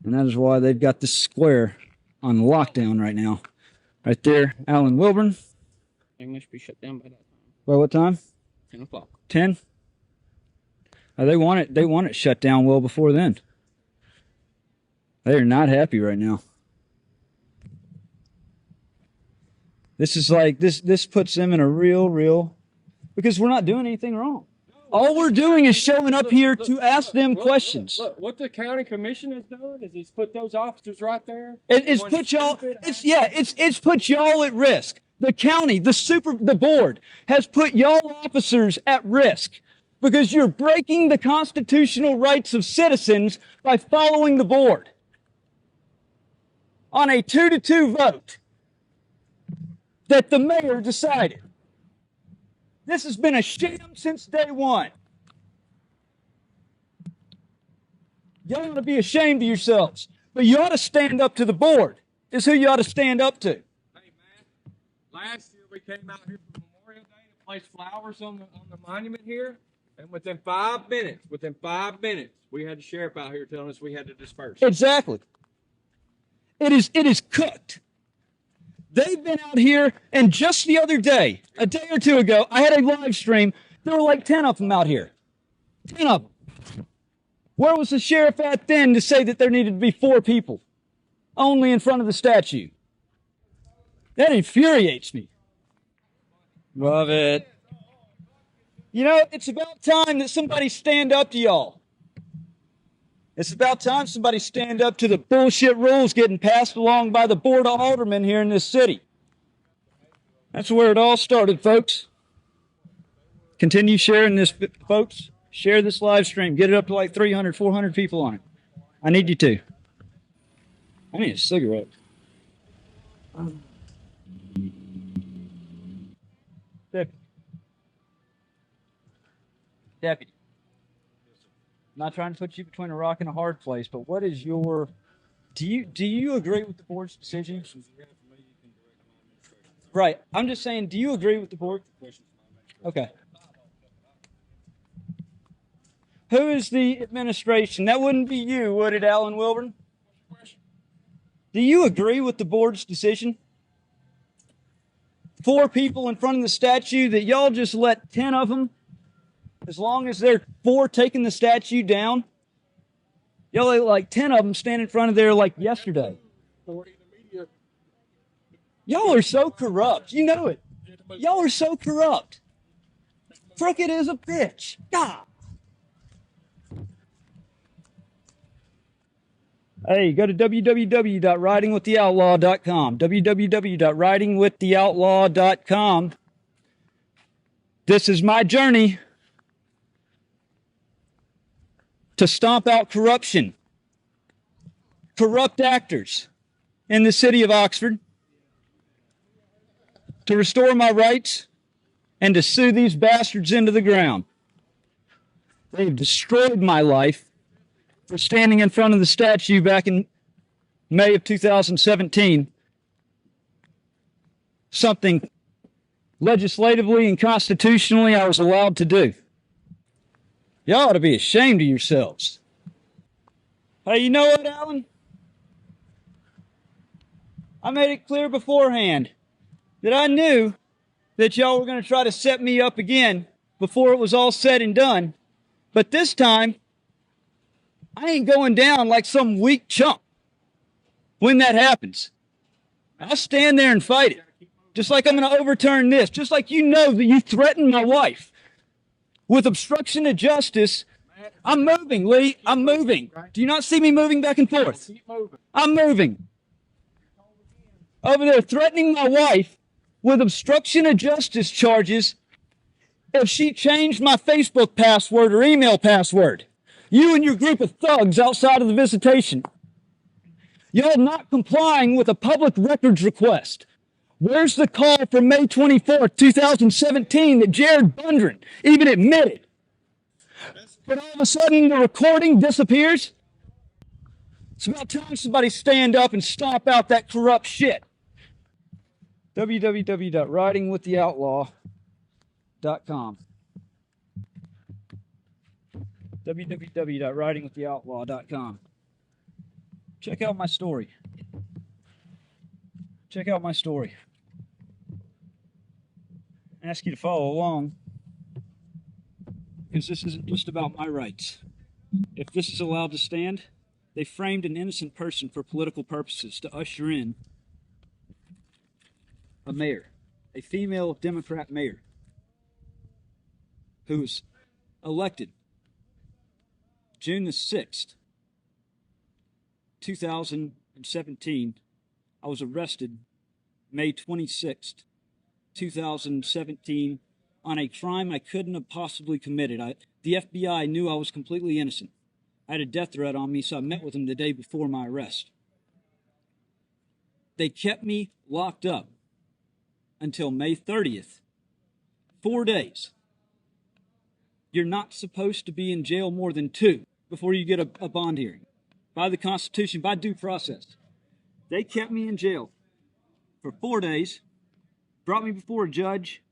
And that is why they've got this square on lockdown right now. Right there, Alan Wilburn. They must be shut down by that time. Well, what time? 10 o'clock. 10? They want it shut down well before then. They are not happy right now. This is like, this puts them in a real, because we're not doing anything wrong. All we're doing is showing up here to ask them questions. Look, what the county commission has done is he's put those officers right there. It's put y'all. It's put y'all at risk. The county, the board has put y'all officers at risk because you're breaking the constitutional rights of citizens by following the board on a 2-2 vote that the mayor decided. This has been a sham since day one. Y'all ought to be ashamed of yourselves. But you ought to stand up to the board. Is who you ought to stand up to. Hey, man, last year we came out here for Memorial Day to place flowers on the monument here. And within 5 minutes, we had the sheriff out here telling us we had to disperse. Exactly. It is cooked. They've been out here, and just the other day, a day or two ago, I had a live stream. There were like 10 of them out here. 10 of them. Where was the sheriff at then to say that there needed to be 4 people only in front of the statue? That infuriates me. Love it. You know, it's about time that somebody stand up to y'all. It's about time somebody stand up to the bullshit rules getting passed along by the Board of Aldermen here in this city. That's where it all started, folks. Continue sharing this, folks. Share this live stream. Get it up to like 300, 400 people on it. I need you to. I need a cigarette. Deputy. I'm not trying to put you between a rock and a hard place, but what is your... Do you agree with the board's decision? Right. I'm just saying, do you agree with the board? Okay. Who is the administration? That wouldn't be you, would it, Alan Wilburn? Do you agree with the board's decision? 4 people in front of the statue that y'all just let 10 of them, as long as they're 4 taking the statue down, y'all let like 10 of them stand in front of there like yesterday. Y'all are so corrupt. You know it. Y'all are so corrupt. Crooked as a bitch. God. Hey, go to www.ridingwiththeoutlaw.com. www.ridingwiththeoutlaw.com. This is my journey to stomp out corruption, corrupt actors in the city of Oxford, to restore my rights, and to sue these bastards into the ground. They've destroyed my life for standing in front of the statue back in May of 2017. Something legislatively and constitutionally I was allowed to do. Y'all ought to be ashamed of yourselves. Hey, you know what, Alan? I made it clear beforehand that I knew that y'all were going to try to set me up again before it was all said and done. But this time, I ain't going down like some weak chump when that happens. I'll stand there and fight it. Just like I'm going to overturn this. Just like you know that you threatened my wife with obstruction of justice. I'm moving, Lee. I'm moving. Do you not see me moving back and forth? I'm moving. Over there threatening my wife with obstruction of justice charges if she changed my Facebook password or email password. You and your group of thugs outside of the visitation. Y'all not complying with a public records request. Where's the call from May 24th, 2017 that Jared Bundren even admitted? But all of a sudden the recording disappears? It's about time somebody stand up and stomp out that corrupt shit. www.ridingwiththeoutlaw.com. www.ridingwiththeoutlaw.com. Check out my story. Check out my story. I ask you to follow along, because this isn't just about my rights. If this is allowed to stand, they framed an innocent person for political purposes to usher in a mayor, a female Democrat mayor, who was elected June the 6th, 2017. I was arrested May 26th, 2017, on a crime I couldn't have possibly committed. The FBI knew I was completely innocent. I had a death threat on me, so I met with them the day before my arrest. They kept me locked up until May 30th. 4 days. You're not supposed to be in jail more than 2 before you get a bond hearing. By the Constitution, by due process. They kept me in jail for 4 days, brought me before a judge,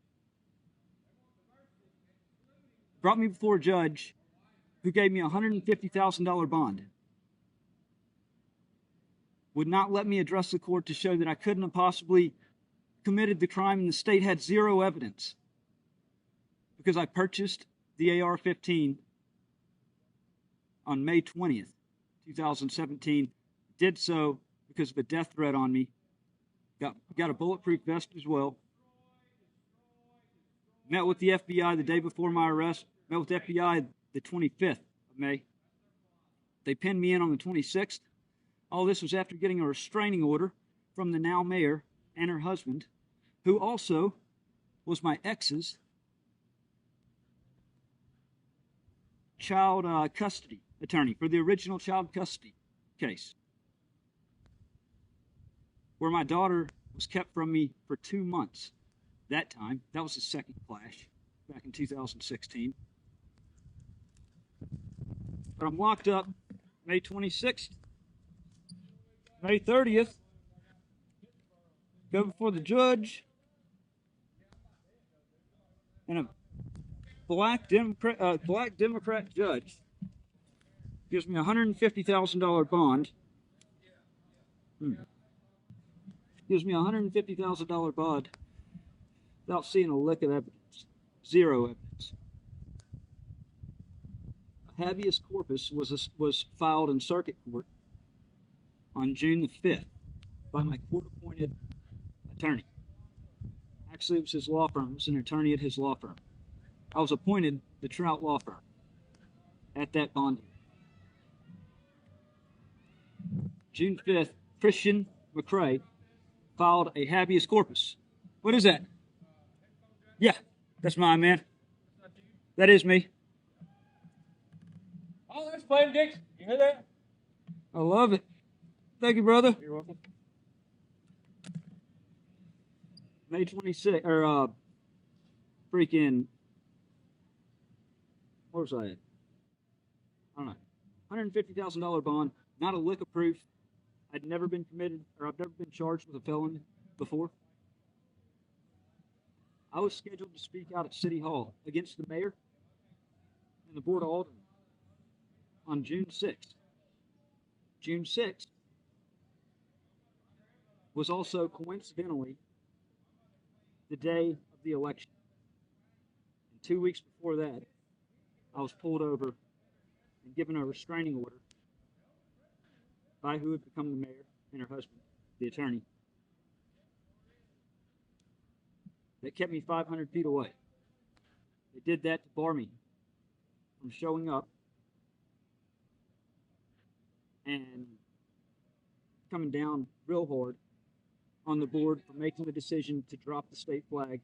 who gave me a $150,000 bond. Would not let me address the court to show that I couldn't have possibly committed the crime, and the state had 0 evidence, because I purchased the AR-15 on May 20th, 2017. Did so because of a death threat on me. Got a bulletproof vest as well. Met with the FBI the day before my arrest. Met with the FBI the 25th of May. They pinned me in on the 26th. All this was after getting a restraining order from the now mayor and her husband, who also was my ex's child custody attorney for the original child custody case, where my daughter was kept from me for 2 months. That time, that was the second clash back in 2016. But I'm locked up May 26th, May 30th. Go before the judge, and a black Democrat judge gives me a $150,000 bond. Gives me a $150,000 bond without seeing a lick of evidence. Zero evidence. A habeas corpus was filed in circuit court on June the 5th by my court-appointed attorney. Actually, it was his law firm. It was an attorney at his law firm. I was appointed the Trout law firm at that bond. June 5th, Christian McCrae filed a habeas corpus. What is that? Yeah, that's mine, man. That is me. Oh, that's playing Dixie. You hear that? I love it. Thank you, brother. You're welcome. May 26th, or freaking, where was I at? I don't know. $150,000 bond, not a lick of proof. I'd never been committed, or I've never been charged with a felony before. I was scheduled to speak out at City Hall against the mayor and the Board of Aldermen on June 6th. June 6th was also coincidentally the day of the election. And 2 weeks before that, I was pulled over and given a restraining order by who had become the mayor and her husband, the attorney, that kept me 500 feet away. They did that to bar me from showing up and coming down real hard on the board for making the decision to drop the state flag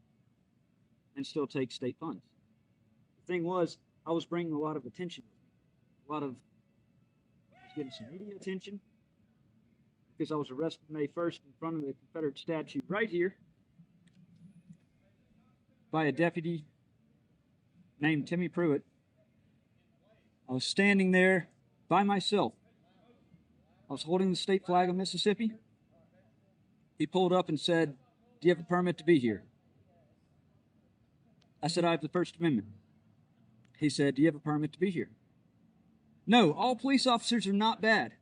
and still take state funds. The thing was, I was bringing a lot of attention, I was getting some media attention because I was arrested May 1st in front of the Confederate statue right here by a deputy named Timmy Pruitt. I was standing there by myself. I was holding the state flag of Mississippi. He pulled up and said, "Do you have a permit to be here?" I said, "I have the First Amendment." He said, "Do you have a permit to be here?" No, all police officers are not bad.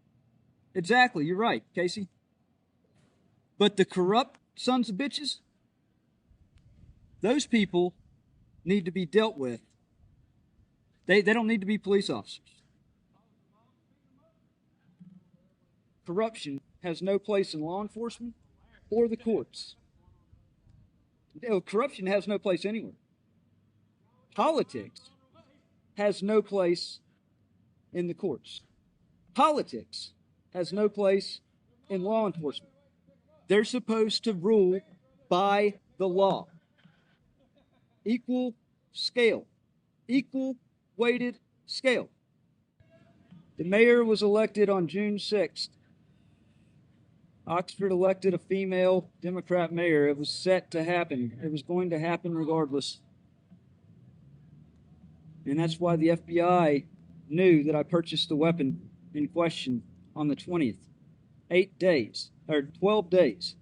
Exactly, you're right, Casey. But the corrupt sons of bitches, those people need to be dealt with. They don't need to be police officers. Corruption has no place in law enforcement or the courts. Corruption has no place anywhere. Politics has no place in the courts. Politics has no place in law enforcement. They're supposed to rule by the law. Equal scale. Equal weighted scale. The mayor was elected on June 6th. Oxford elected a female Democrat mayor. It was set to happen. It was going to happen regardless. And that's why the FBI knew that I purchased the weapon in question on the 20th. 8 days, or 12 days.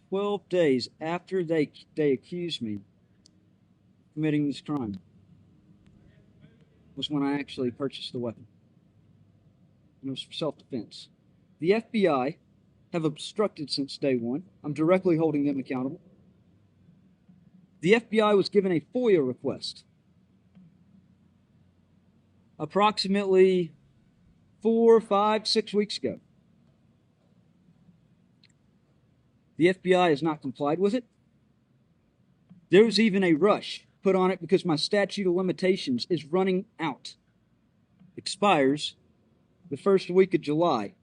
12 days after they accused me of committing this crime was when I actually purchased the weapon. And it was for self-defense. The FBI have obstructed since day one. I'm directly holding them accountable. The FBI was given a FOIA request approximately 4, 5, 6 weeks ago. The FBI has not complied with it. There was even a rush put on it because my statute of limitations is running out. Expires the first week of July.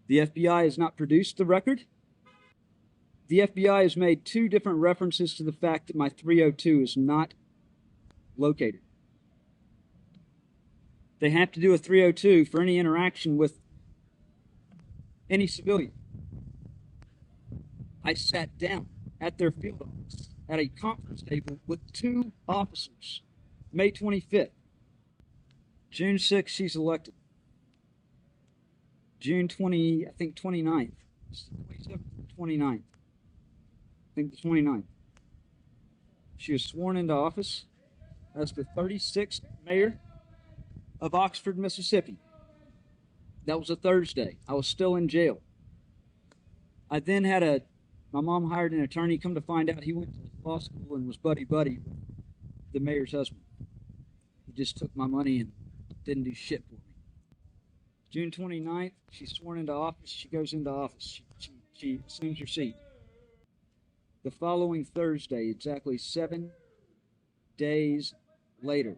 The FBI has not produced the record. The FBI has made 2 different references to the fact that my 302 is not located. They have to do a 302 for any interaction with any civilian. I sat down at their field office at a conference table with 2 officers. May 25th. June 6th, she's elected. June 20, I think 29th. 27th, 29th. I think the 29th. She was sworn into office as the 36th mayor of Oxford, Mississippi. That was a Thursday. I was still in jail. I then had my mom hired an attorney. Come to find out, he went to law school and was buddy-buddy with the mayor's husband. He just took my money and didn't do shit for me. June 29th, she's sworn into office. She goes into office. She assumes her seat. The following Thursday, exactly 7 days later,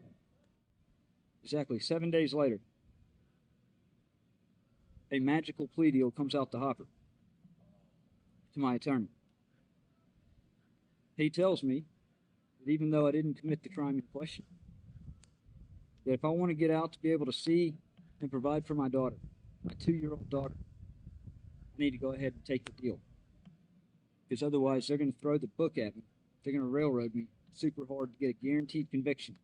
a magical plea deal comes out the hopper to my attorney. He tells me that even though I didn't commit the crime in question, that if I want to get out to be able to see and provide for my daughter, my 2-year-old daughter, I need to go ahead and take the deal. Because otherwise they're going to throw the book at me. They're going to railroad me super hard to get a guaranteed conviction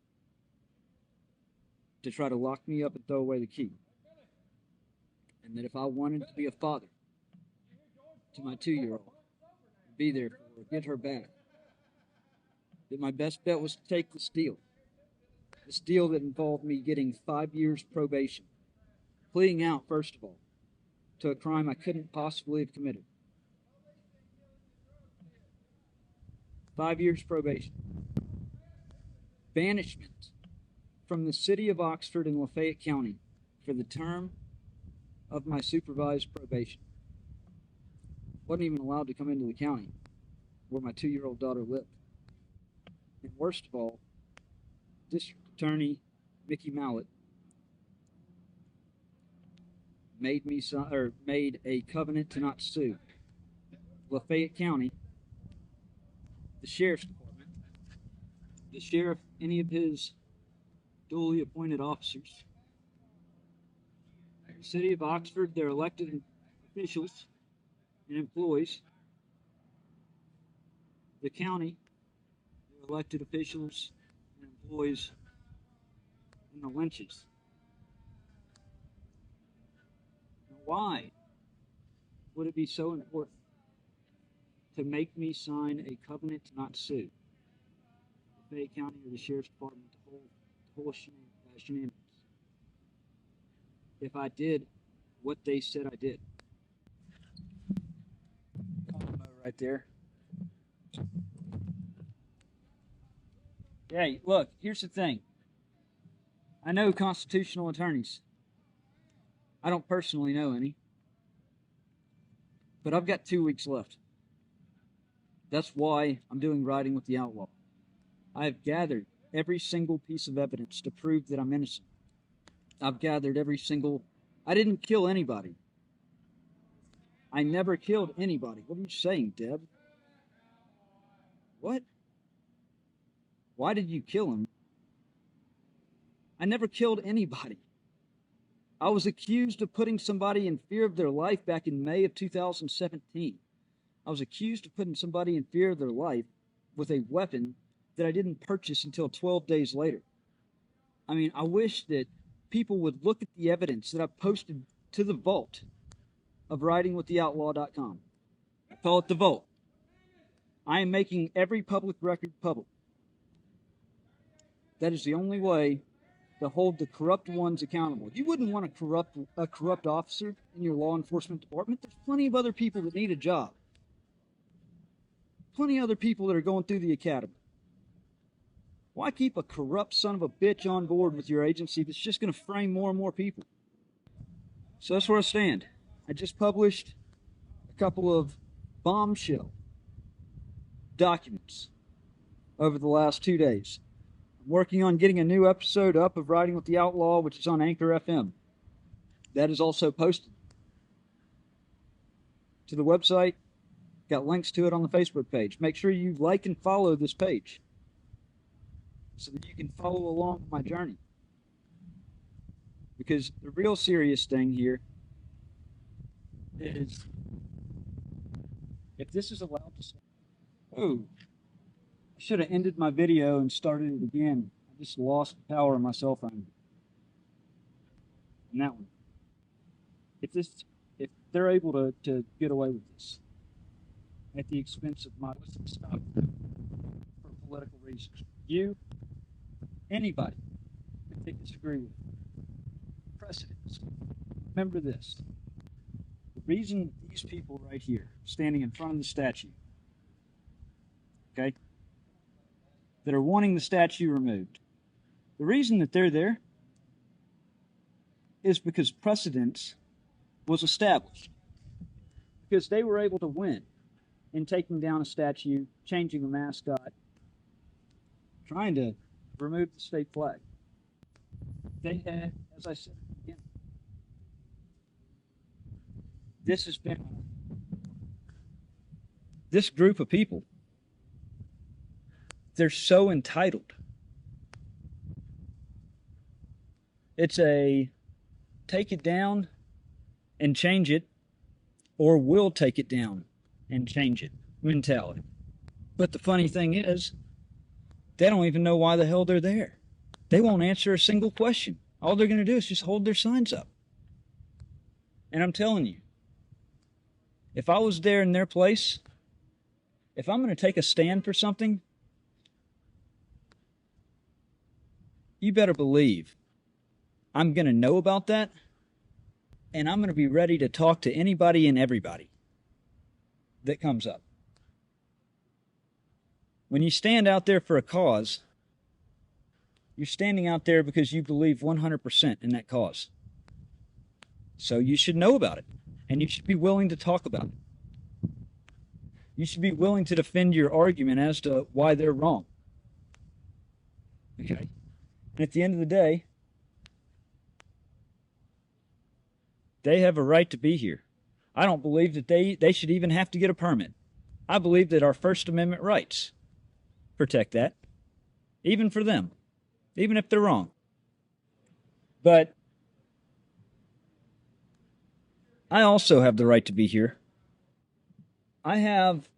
to try to lock me up and throw away the key. And that if I wanted to be a father to my 2-year-old, be there for her, get her back, that my best bet was to take this deal. This deal that involved me getting 5 years probation. Pleading out, first of all, to a crime I couldn't possibly have committed. 5 years probation. Banishment from the city of Oxford in Lafayette County for the term of my supervised probation. Wasn't even allowed to come into the county where my 2-year-old daughter lived. And worst of all, District Attorney Mickey Mallett made a covenant to not sue. Lafayette County, the Sheriff's Department, the sheriff, any of his duly appointed officers, the city of Oxford, their elected officials and employees, the county, their elected officials and employees, and the lynches. Now, why would it be so important to make me sign a covenant to not sue the Fayette County or the Sheriff's Department to hold shenanigans if I did what they said I did? Right there. Hey, look, here's the thing. I know constitutional attorneys. I don't personally know any. But I've got 2 weeks left. That's why I'm doing Riding with the Outlaw. I have gathered every single piece of evidence to prove that I'm innocent. I've gathered I didn't kill anybody. I never killed anybody. What are you saying, Deb? What? Why did you kill him? I never killed anybody. I was accused of putting somebody in fear of their life back in May of 2017. I was accused of putting somebody in fear of their life with a weapon that I didn't purchase until 12 days later. I mean, I wish that people would look at the evidence that I've posted to the vault of ridingwiththeoutlaw.com. I call it the vault. I am making every public record public. That is the only way to hold the corrupt ones accountable. You wouldn't want a corrupt officer in your law enforcement department. There's plenty of other people that need a job. Plenty of other people that are going through the academy. Why keep a corrupt son of a bitch on board with your agency that's just going to frame more and more people? So that's where I stand. I just published a couple of bombshell documents over the last 2 days. I'm working on getting a new episode up of Riding with the Outlaw, which is on Anchor FM. That is also posted to the website. Got links to it on the Facebook page. Make sure you like and follow this page so that you can follow along with my journey. Because the real serious thing here is, if this is allowed to stop. Oh, I should have ended my video and started it again. I just lost the power of my cell phone. And that one. If they're able to get away with this at the expense of my stuff for political reasons, anybody, if they disagree with precedents, remember this. The reason these people right here, standing in front of the statue, okay, that are wanting the statue removed, the reason that they're there is because precedence was established. Because they were able to win in taking down a statue, changing a mascot, trying to remove the state flag. They had, as I said at the beginning, this group of people, they're so entitled. It's a take it down and change it, or we'll take it down and change it mentality. But the funny thing is, they don't even know why the hell they're there. They won't answer a single question. All they're going to do is just hold their signs up. And I'm telling you, if I was there in their place, if I'm going to take a stand for something, you better believe I'm going to know about that, and I'm going to be ready to talk to anybody and everybody that comes up. When you stand out there for a cause, you're standing out there because you believe 100% in that cause. So you should know about it, and you should be willing to talk about it. You should be willing to defend your argument as to why they're wrong. Okay? And at the end of the day, they have a right to be here. I don't believe that they should even have to get a permit. I believe that our First Amendment rights protect that, even for them, even if they're wrong. But I also have the right to be here. I have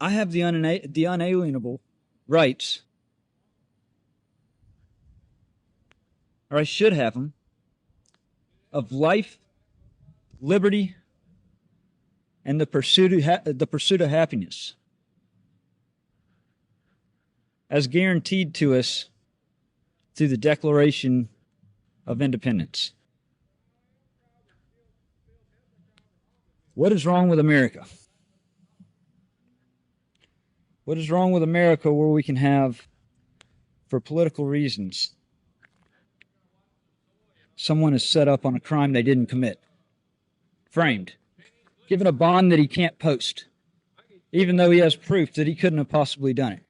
the unalienable rights, or I should have them, of life, liberty, and the pursuit of happiness, as guaranteed to us through the Declaration of Independence. What is wrong with America? What is wrong with America where we can have, for political reasons, someone is set up on a crime they didn't commit, framed, given a bond that he can't post, even though he has proof that he couldn't have possibly done it.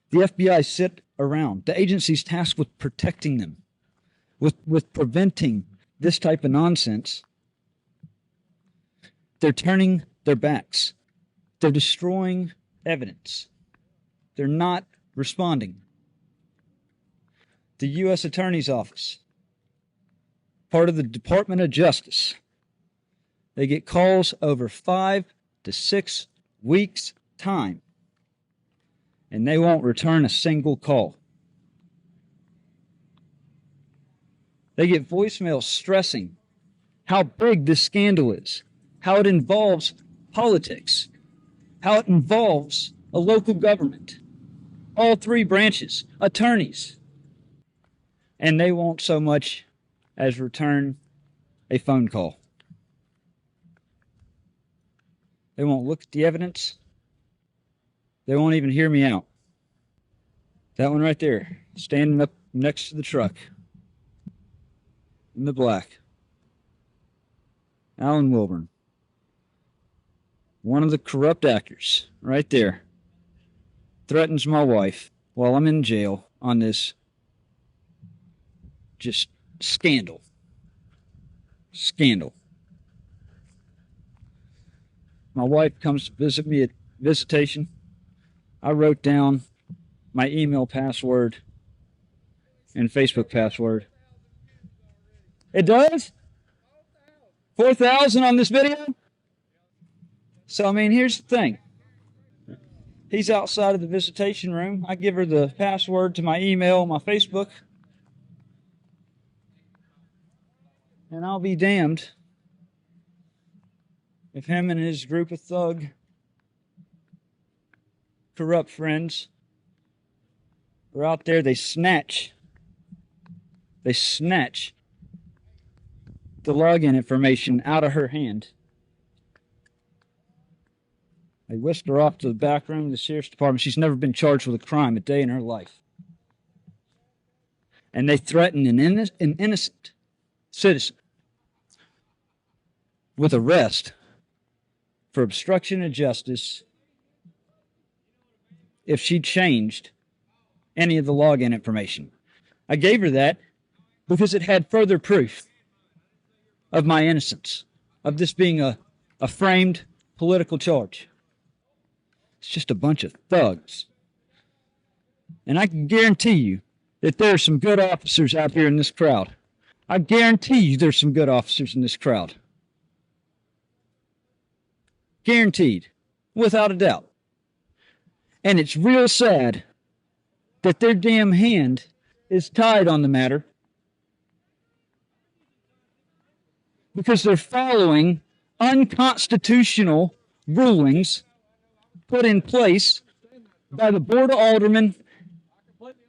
The FBI sit around. The agency's tasked with protecting them, with preventing this type of nonsense. They're turning their backs. They're destroying evidence. They're not responding. The U.S. Attorney's Office, part of the Department of Justice, they get calls over 5 to 6 weeks' time, and they won't return a single call. They get voicemails stressing how big this scandal is, how it involves politics, how it involves a local government, all 3 branches, attorneys, and they won't so much as return a phone call. They won't look at the evidence. They won't even hear me out. That one right there, standing up next to the truck. In the black. Alan Wilburn. One of the corrupt actors, right there. Threatens my wife while I'm in jail on this just scandal. Scandal. My wife comes to visit me at visitation. I wrote down my email password and Facebook password. It does? 4,000 on this video? So, I mean, here's the thing. He's outside of the visitation room. I give her the password to my email, my Facebook. And I'll be damned if him and his group of thug, corrupt friends are out there. They snatch the login information out of her hand. They whisked her off to the back room of the sheriff's department. She's never been charged with a crime a day in her life. And they threaten an innocent citizen with arrest for obstruction of justice if she changed any of the login information. I gave her that because it had further proof of my innocence, of this being a framed political charge. It's just a bunch of thugs. And I can guarantee you that there are some good officers out here in this crowd. I guarantee you there's some good officers in this crowd. Guaranteed. Without a doubt. And it's real sad that their damn hand is tied on the matter because they're following unconstitutional rulings put in place by the Board of Aldermen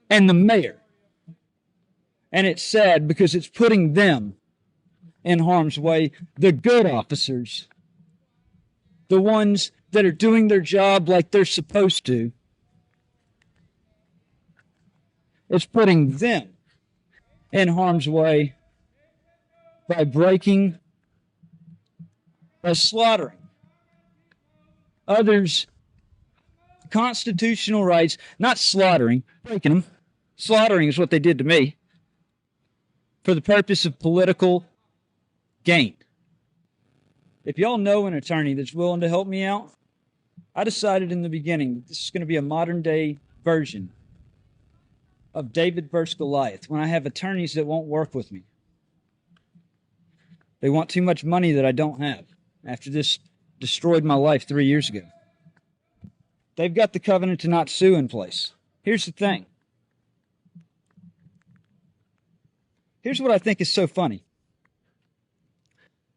and the mayor. And it's sad because it's putting them in harm's way, the good officers, the ones that are doing their job like they're supposed to. It's putting them in harm's way by slaughtering others' constitutional rights, not slaughtering, breaking them. Slaughtering is what they did to me for the purpose of political gain. If y'all know an attorney that's willing to help me out, I decided in the beginning that this is going to be a modern day version of David versus Goliath when I have attorneys that won't work with me. They want too much money that I don't have after this destroyed my life 3 years ago. They've got the covenant to not sue in place. Here's the thing. Here's what I think is so funny.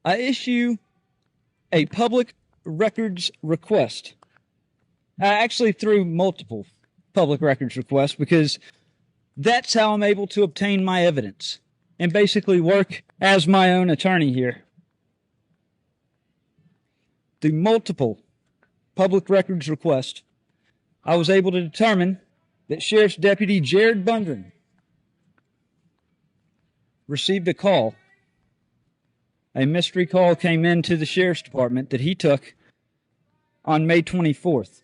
I issue a public records request. I actually threw multiple public records requests because that's how I'm able to obtain my evidence and basically work as my own attorney here. Through multiple public records requests, I was able to determine that Sheriff's Deputy Jared Bundren received a call. A mystery call came into the Sheriff's Department that he took on May 24th.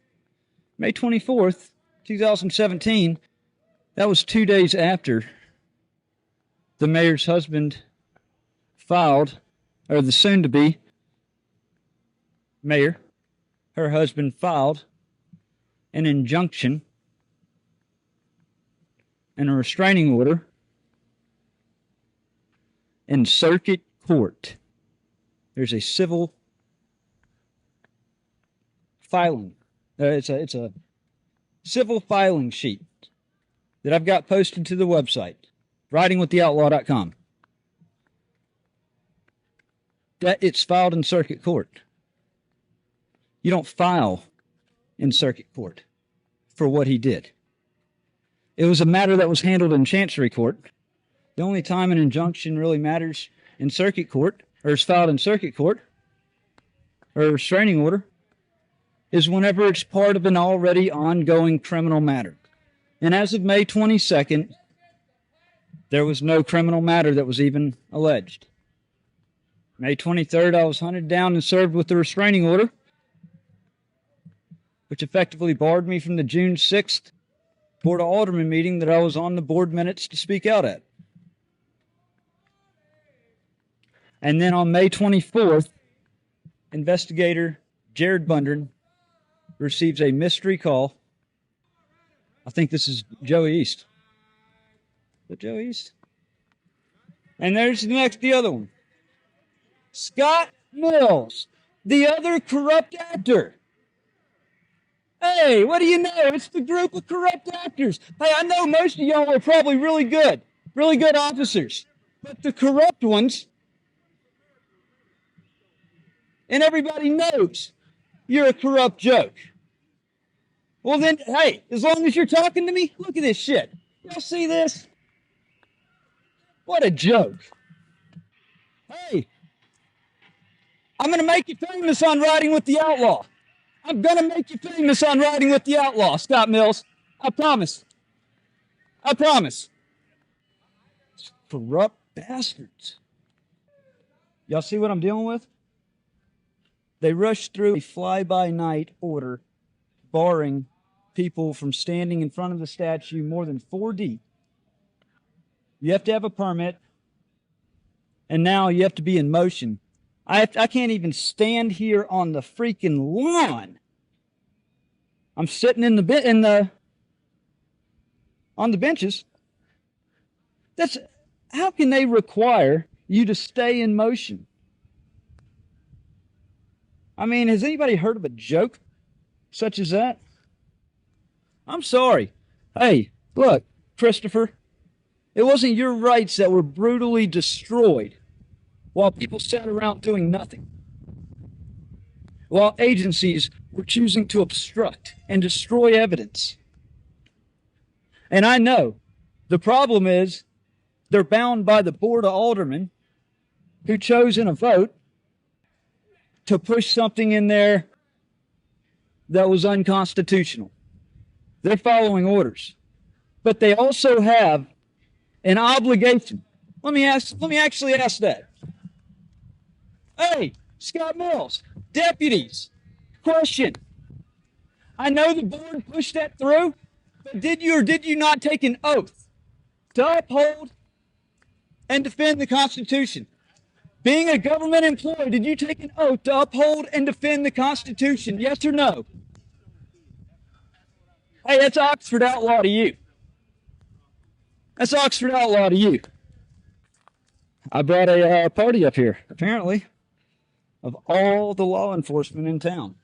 May 24th, 2017, that was 2 days after the mayor's husband filed, or the soon-to-be mayor, her husband filed an injunction and a restraining order in circuit court. There's a civil filing. It's a civil filing sheet that I've got posted to the website, writingwittheoutlaw.com. That it's filed in circuit court. You don't file in circuit court for what he did. It was a matter that was handled in Chancery Court. The only time an injunction really matters in circuit court, or is filed in circuit court, or a restraining order, is whenever it's part of an already ongoing criminal matter. And as of May 22nd, there was no criminal matter that was even alleged. May 23rd, I was hunted down and served with a restraining order, which effectively barred me from the June 6th Board of Aldermen meeting that I was on the board minutes to speak out at. And then on May 24th, investigator Jared Bundren receives a mystery call. I think this is Joe East. Is it Joe East? And there's the other one. Scott Mills, the other corrupt actor. Hey, what do you know? It's the group of corrupt actors. Hey, I know most of y'all are probably really good officers. But the corrupt ones, and everybody knows you're a corrupt joke. Well then, hey, as long as you're talking to me, look at this shit. Y'all see this? What a joke. Hey, I'm going to make you famous on Riding with the Outlaw. I'm going to make you famous on Riding with the Outlaw, Scott Mills. I promise. I promise. Corrupt bastards. Y'all see what I'm dealing with? They rushed through a fly-by-night order barring people from standing in front of the statue more than 4 deep. You have to have a permit, and now you have to be in motion. I can't even stand here on the freaking lawn. I'm sitting on the benches. How can they require you to stay in motion? I mean, has anybody heard of a joke such as that? I'm sorry. Hey, look, Christopher, it wasn't your rights that were brutally destroyed while people sat around doing nothing, while agencies were choosing to obstruct and destroy evidence. And I know the problem is they're bound by the Board of Aldermen who chose in a vote to push something in there that was unconstitutional. They're following orders. But they also have an obligation. Let me actually ask that. Hey, Scott Mills, deputies, question. I know the board pushed that through, but did you or did you not take an oath to uphold and defend the Constitution? Being a government employee, did you take an oath to uphold and defend the Constitution? Yes or no? Hey, that's Oxford Outlaw to you. That's Oxford Outlaw to you. I brought a party up here, apparently, of all the law enforcement in town.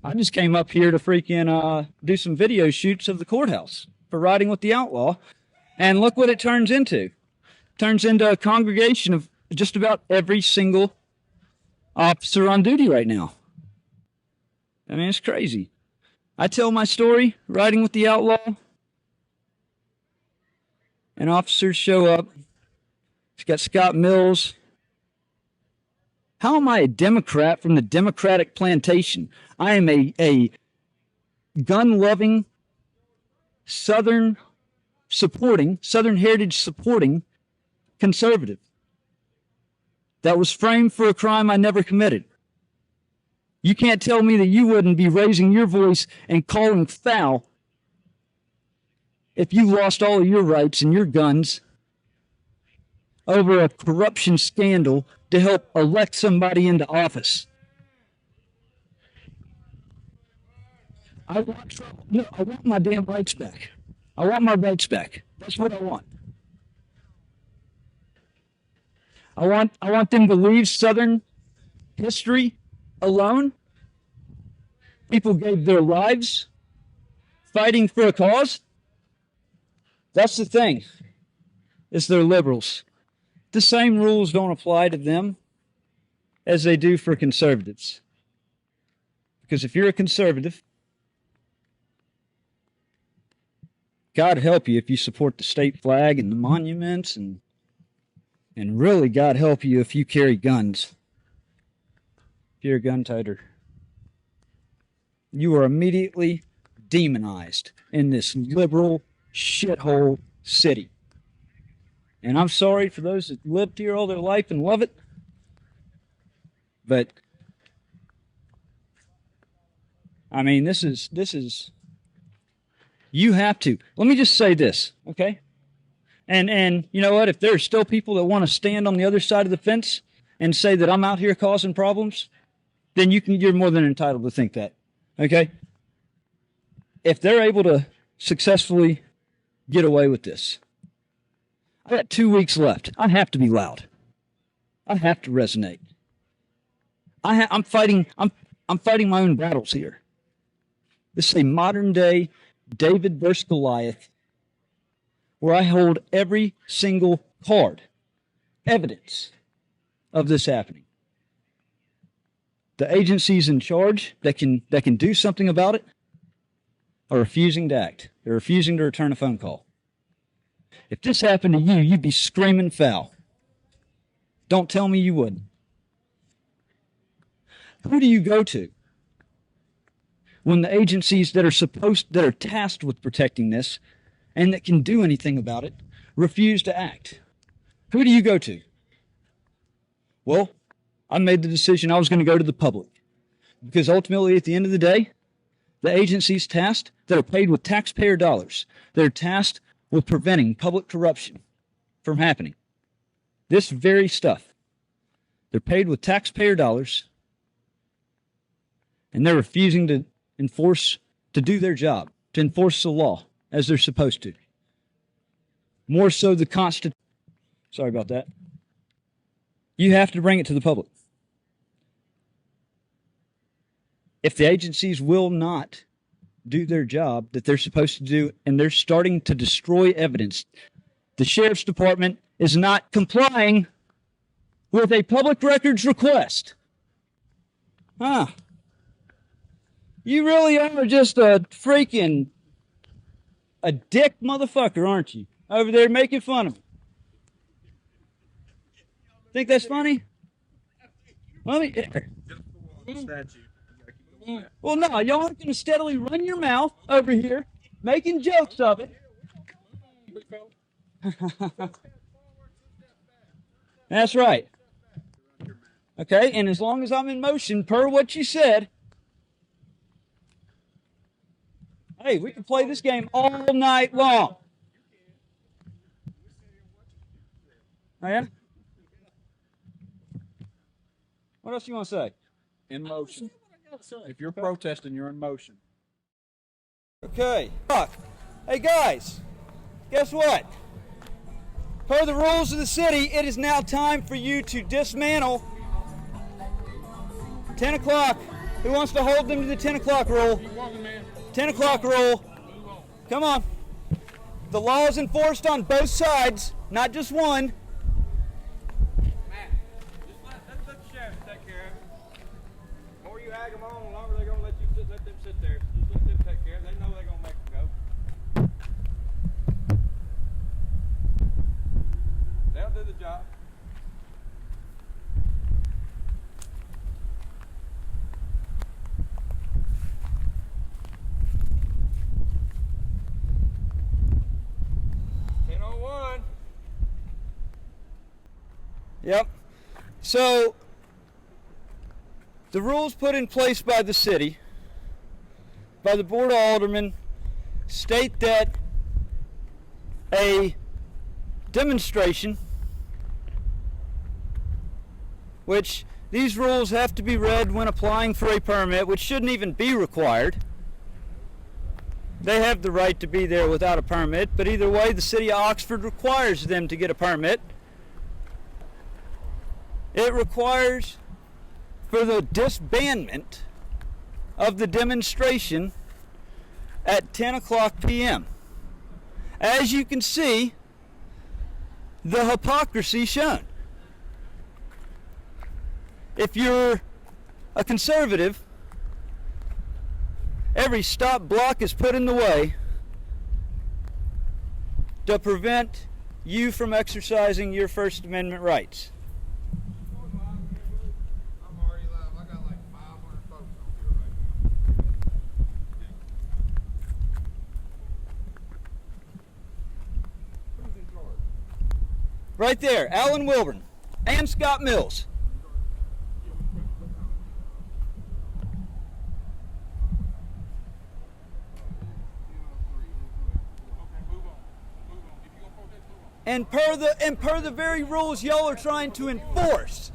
I just came up here to freaking do some video shoots of the courthouse for Riding with the Outlaw, and look what it turns into. It turns into a congregation of just about every single officer on duty right now. I mean, it's crazy. I tell my story, Riding with the Outlaw, and officers show up. It's got Scott Mills. How am I a Democrat from the Democratic plantation? I am a gun-loving, Southern heritage supporting conservative that was framed for a crime I never committed. You can't tell me that you wouldn't be raising your voice and calling foul if you lost all of your rights and your guns over a corruption scandal to help elect somebody into office. I want trouble. No, I want my damn rights back. I want my rights back. That's what I want. I want them to leave Southern history alone. People gave their lives fighting for a cause. That's the thing, is they're liberals. The same rules don't apply to them as they do for conservatives. Because if you're a conservative, God help you if you support the state flag and the monuments, and really God help you if you carry guns. If you're a gun toter. You are immediately demonized in this liberal shithole city. And I'm sorry for those that lived here all their life and love it, but I mean, this is, you have to. Let me just say this, okay? And you know what? If there are still people that want to stand on the other side of the fence and say that I'm out here causing problems, then you're more than entitled to think that, okay? If they're able to successfully get away with this, I got 2 weeks left. I have to be loud. I have to resonate. I'm fighting my own battles here. This is a modern day David versus Goliath, where I hold every single card, evidence of this happening. The agencies in charge that can do something about it are refusing to act. They're refusing to return a phone call. If this happened to you, you'd be screaming foul. Don't tell me you wouldn't. Who do you go to when the agencies that are tasked with protecting this and that can do anything about it refuse to act? Who do you go to? Well, I made the decision I was going to go to the public, because ultimately, at the end of the day, the agencies tasked that are paid with taxpayer dollars, they're tasked with preventing public corruption from happening. This very stuff. They're paid with taxpayer dollars, and they're refusing to do their job, to enforce the law as they're supposed to. More so the Constitution. Sorry about that. You have to bring it to the public. If the agencies will not do their job that they're supposed to do, and they're starting to destroy evidence, the sheriff's department is not complying with a public records request. Huh. You really are just a dick motherfucker, aren't you? Over there making fun of me. Think that's funny? Let me. Well, no, y'all aren't going to steadily run your mouth over here, making jokes of it. That's right. Okay, and as long as I'm in motion, per what you said, hey, we can play this game all night long. Oh, yeah? What else you want to say? In motion. If you're protesting, you're in motion. Okay. Hey, guys, guess what? Per the rules of the city, it is now time for you to dismantle. 10 o'clock. Who wants to hold them to the 10 o'clock rule? 10 o'clock rule. Come on. The law is enforced on both sides, not just one. Matt, just let the sheriff take care of it. The more you hag them on, the longer they're going to let them sit there. Just let them take care of it. They know they're going to make them go. They'll do the job. Yep. So, the rules put in place by the city, by the Board of Aldermen, state that a demonstration, which these rules have to be read when applying for a permit, which shouldn't even be required. They have the right to be there without a permit, but either way, the city of Oxford requires them to get a permit. It requires for the disbandment of the demonstration at 10 o'clock p.m. As you can see, the hypocrisy shown. If you're a conservative, every stop block is put in the way to prevent you from exercising your First Amendment rights. Right there, Alan Wilburn and Scott Mills. And per the very rules y'all are trying to enforce.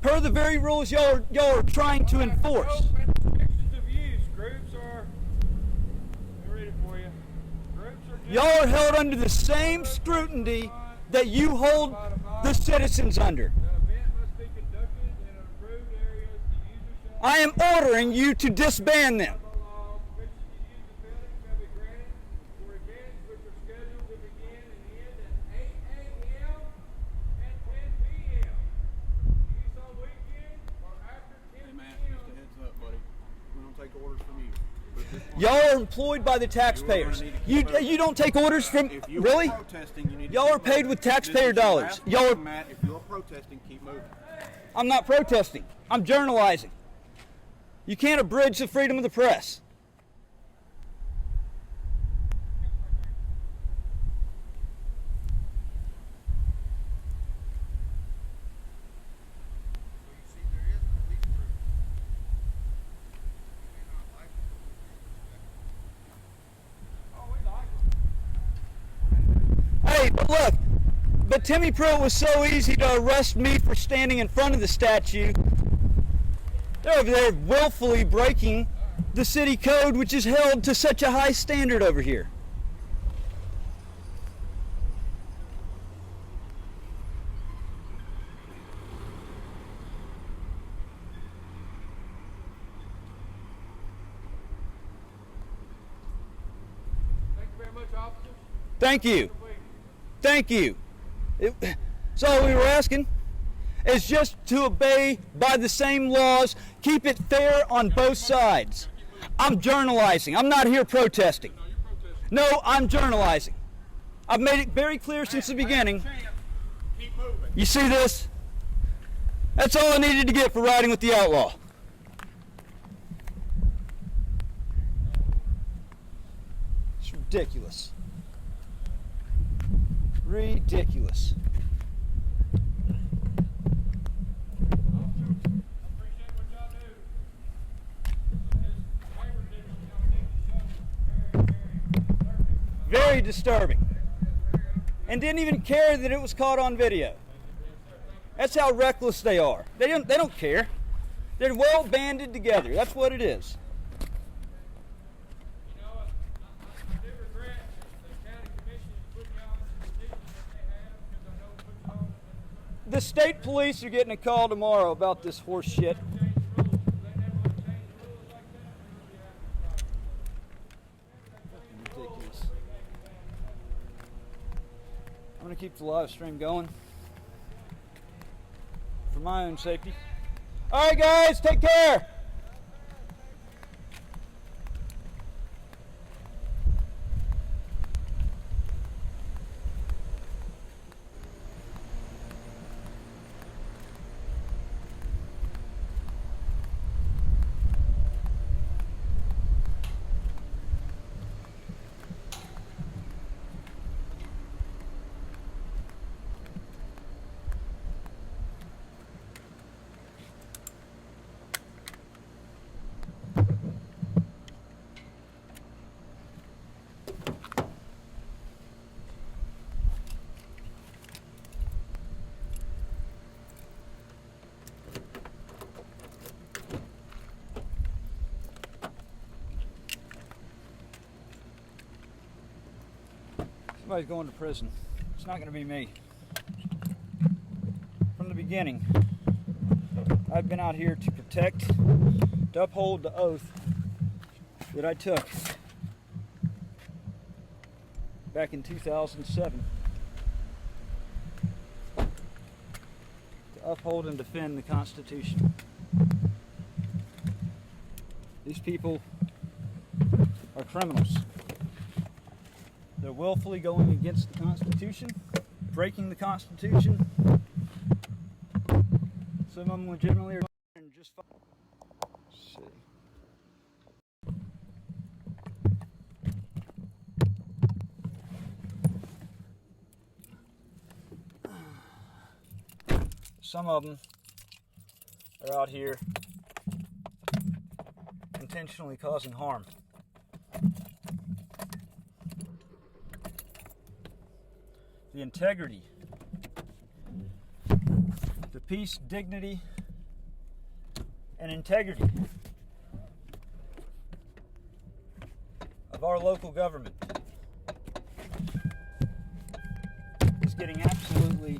Per the very rules y'all are trying to enforce. Y'all are held under the same scrutiny that you hold the citizens under. I am ordering you to disband them. Y'all are employed by the taxpayers. You don't take orders from, really? Y'all are paid with taxpayer dollars. Y'all are, Matt, if you're protesting, keep moving. I'm not protesting. I'm journalizing. You can't abridge the freedom of the press. Hey, but look, but Timmy Pruitt was so easy to arrest me for standing in front of the statue. They're over there willfully breaking the city code, which is held to such a high standard over here. Thank you very much, officers. Thank you. Thank you. That's all we were asking. Is just to obey by the same laws, keep it fair on both sides. I'm journalizing. I'm not here protesting. No, I'm journalizing. I've made it very clear since the beginning. You see this? That's all I needed to get for riding with the Outlaw. It's ridiculous. Ridiculous. Very disturbing. And didn't even care that it was caught on video. That's how reckless they are. They don't care. They're well banded together. That's what it is. You know, I do regret the county commission is putting y'all in the position that they have, because I know it puts y'all in The state police are getting a call tomorrow about this horse shit. Ridiculous. I'm going to keep the live stream going for my own safety. All right, guys, take care. Somebody's going to prison. It's not going to be me. From the beginning, I've been out here to protect, to uphold the oath that I took back in 2007 to uphold and defend the Constitution. These people are criminals. They're willfully going against the Constitution, breaking the Constitution. Some of them legitimately are just fine. Let's see. some of them are out here intentionally causing harm. The integrity, the peace, dignity, and integrity of our local government is getting absolutely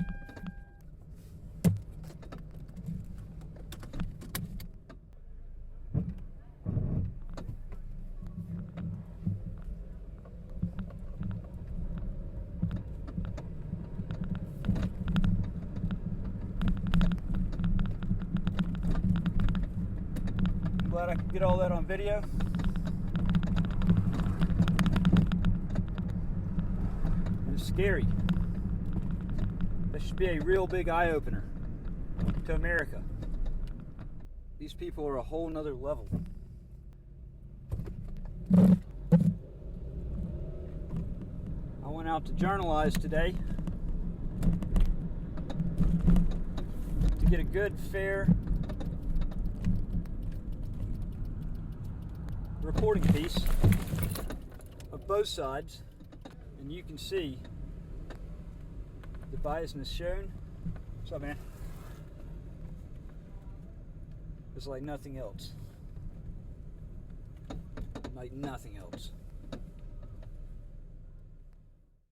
glad I could get all that on video. It's scary. This should be a real big eye-opener to America. These people are a whole nother level. I went out to journalize today to get a good, fair reporting piece of both sides, and you can see the biasness shown. What's up, man? It's like nothing else. Like nothing else.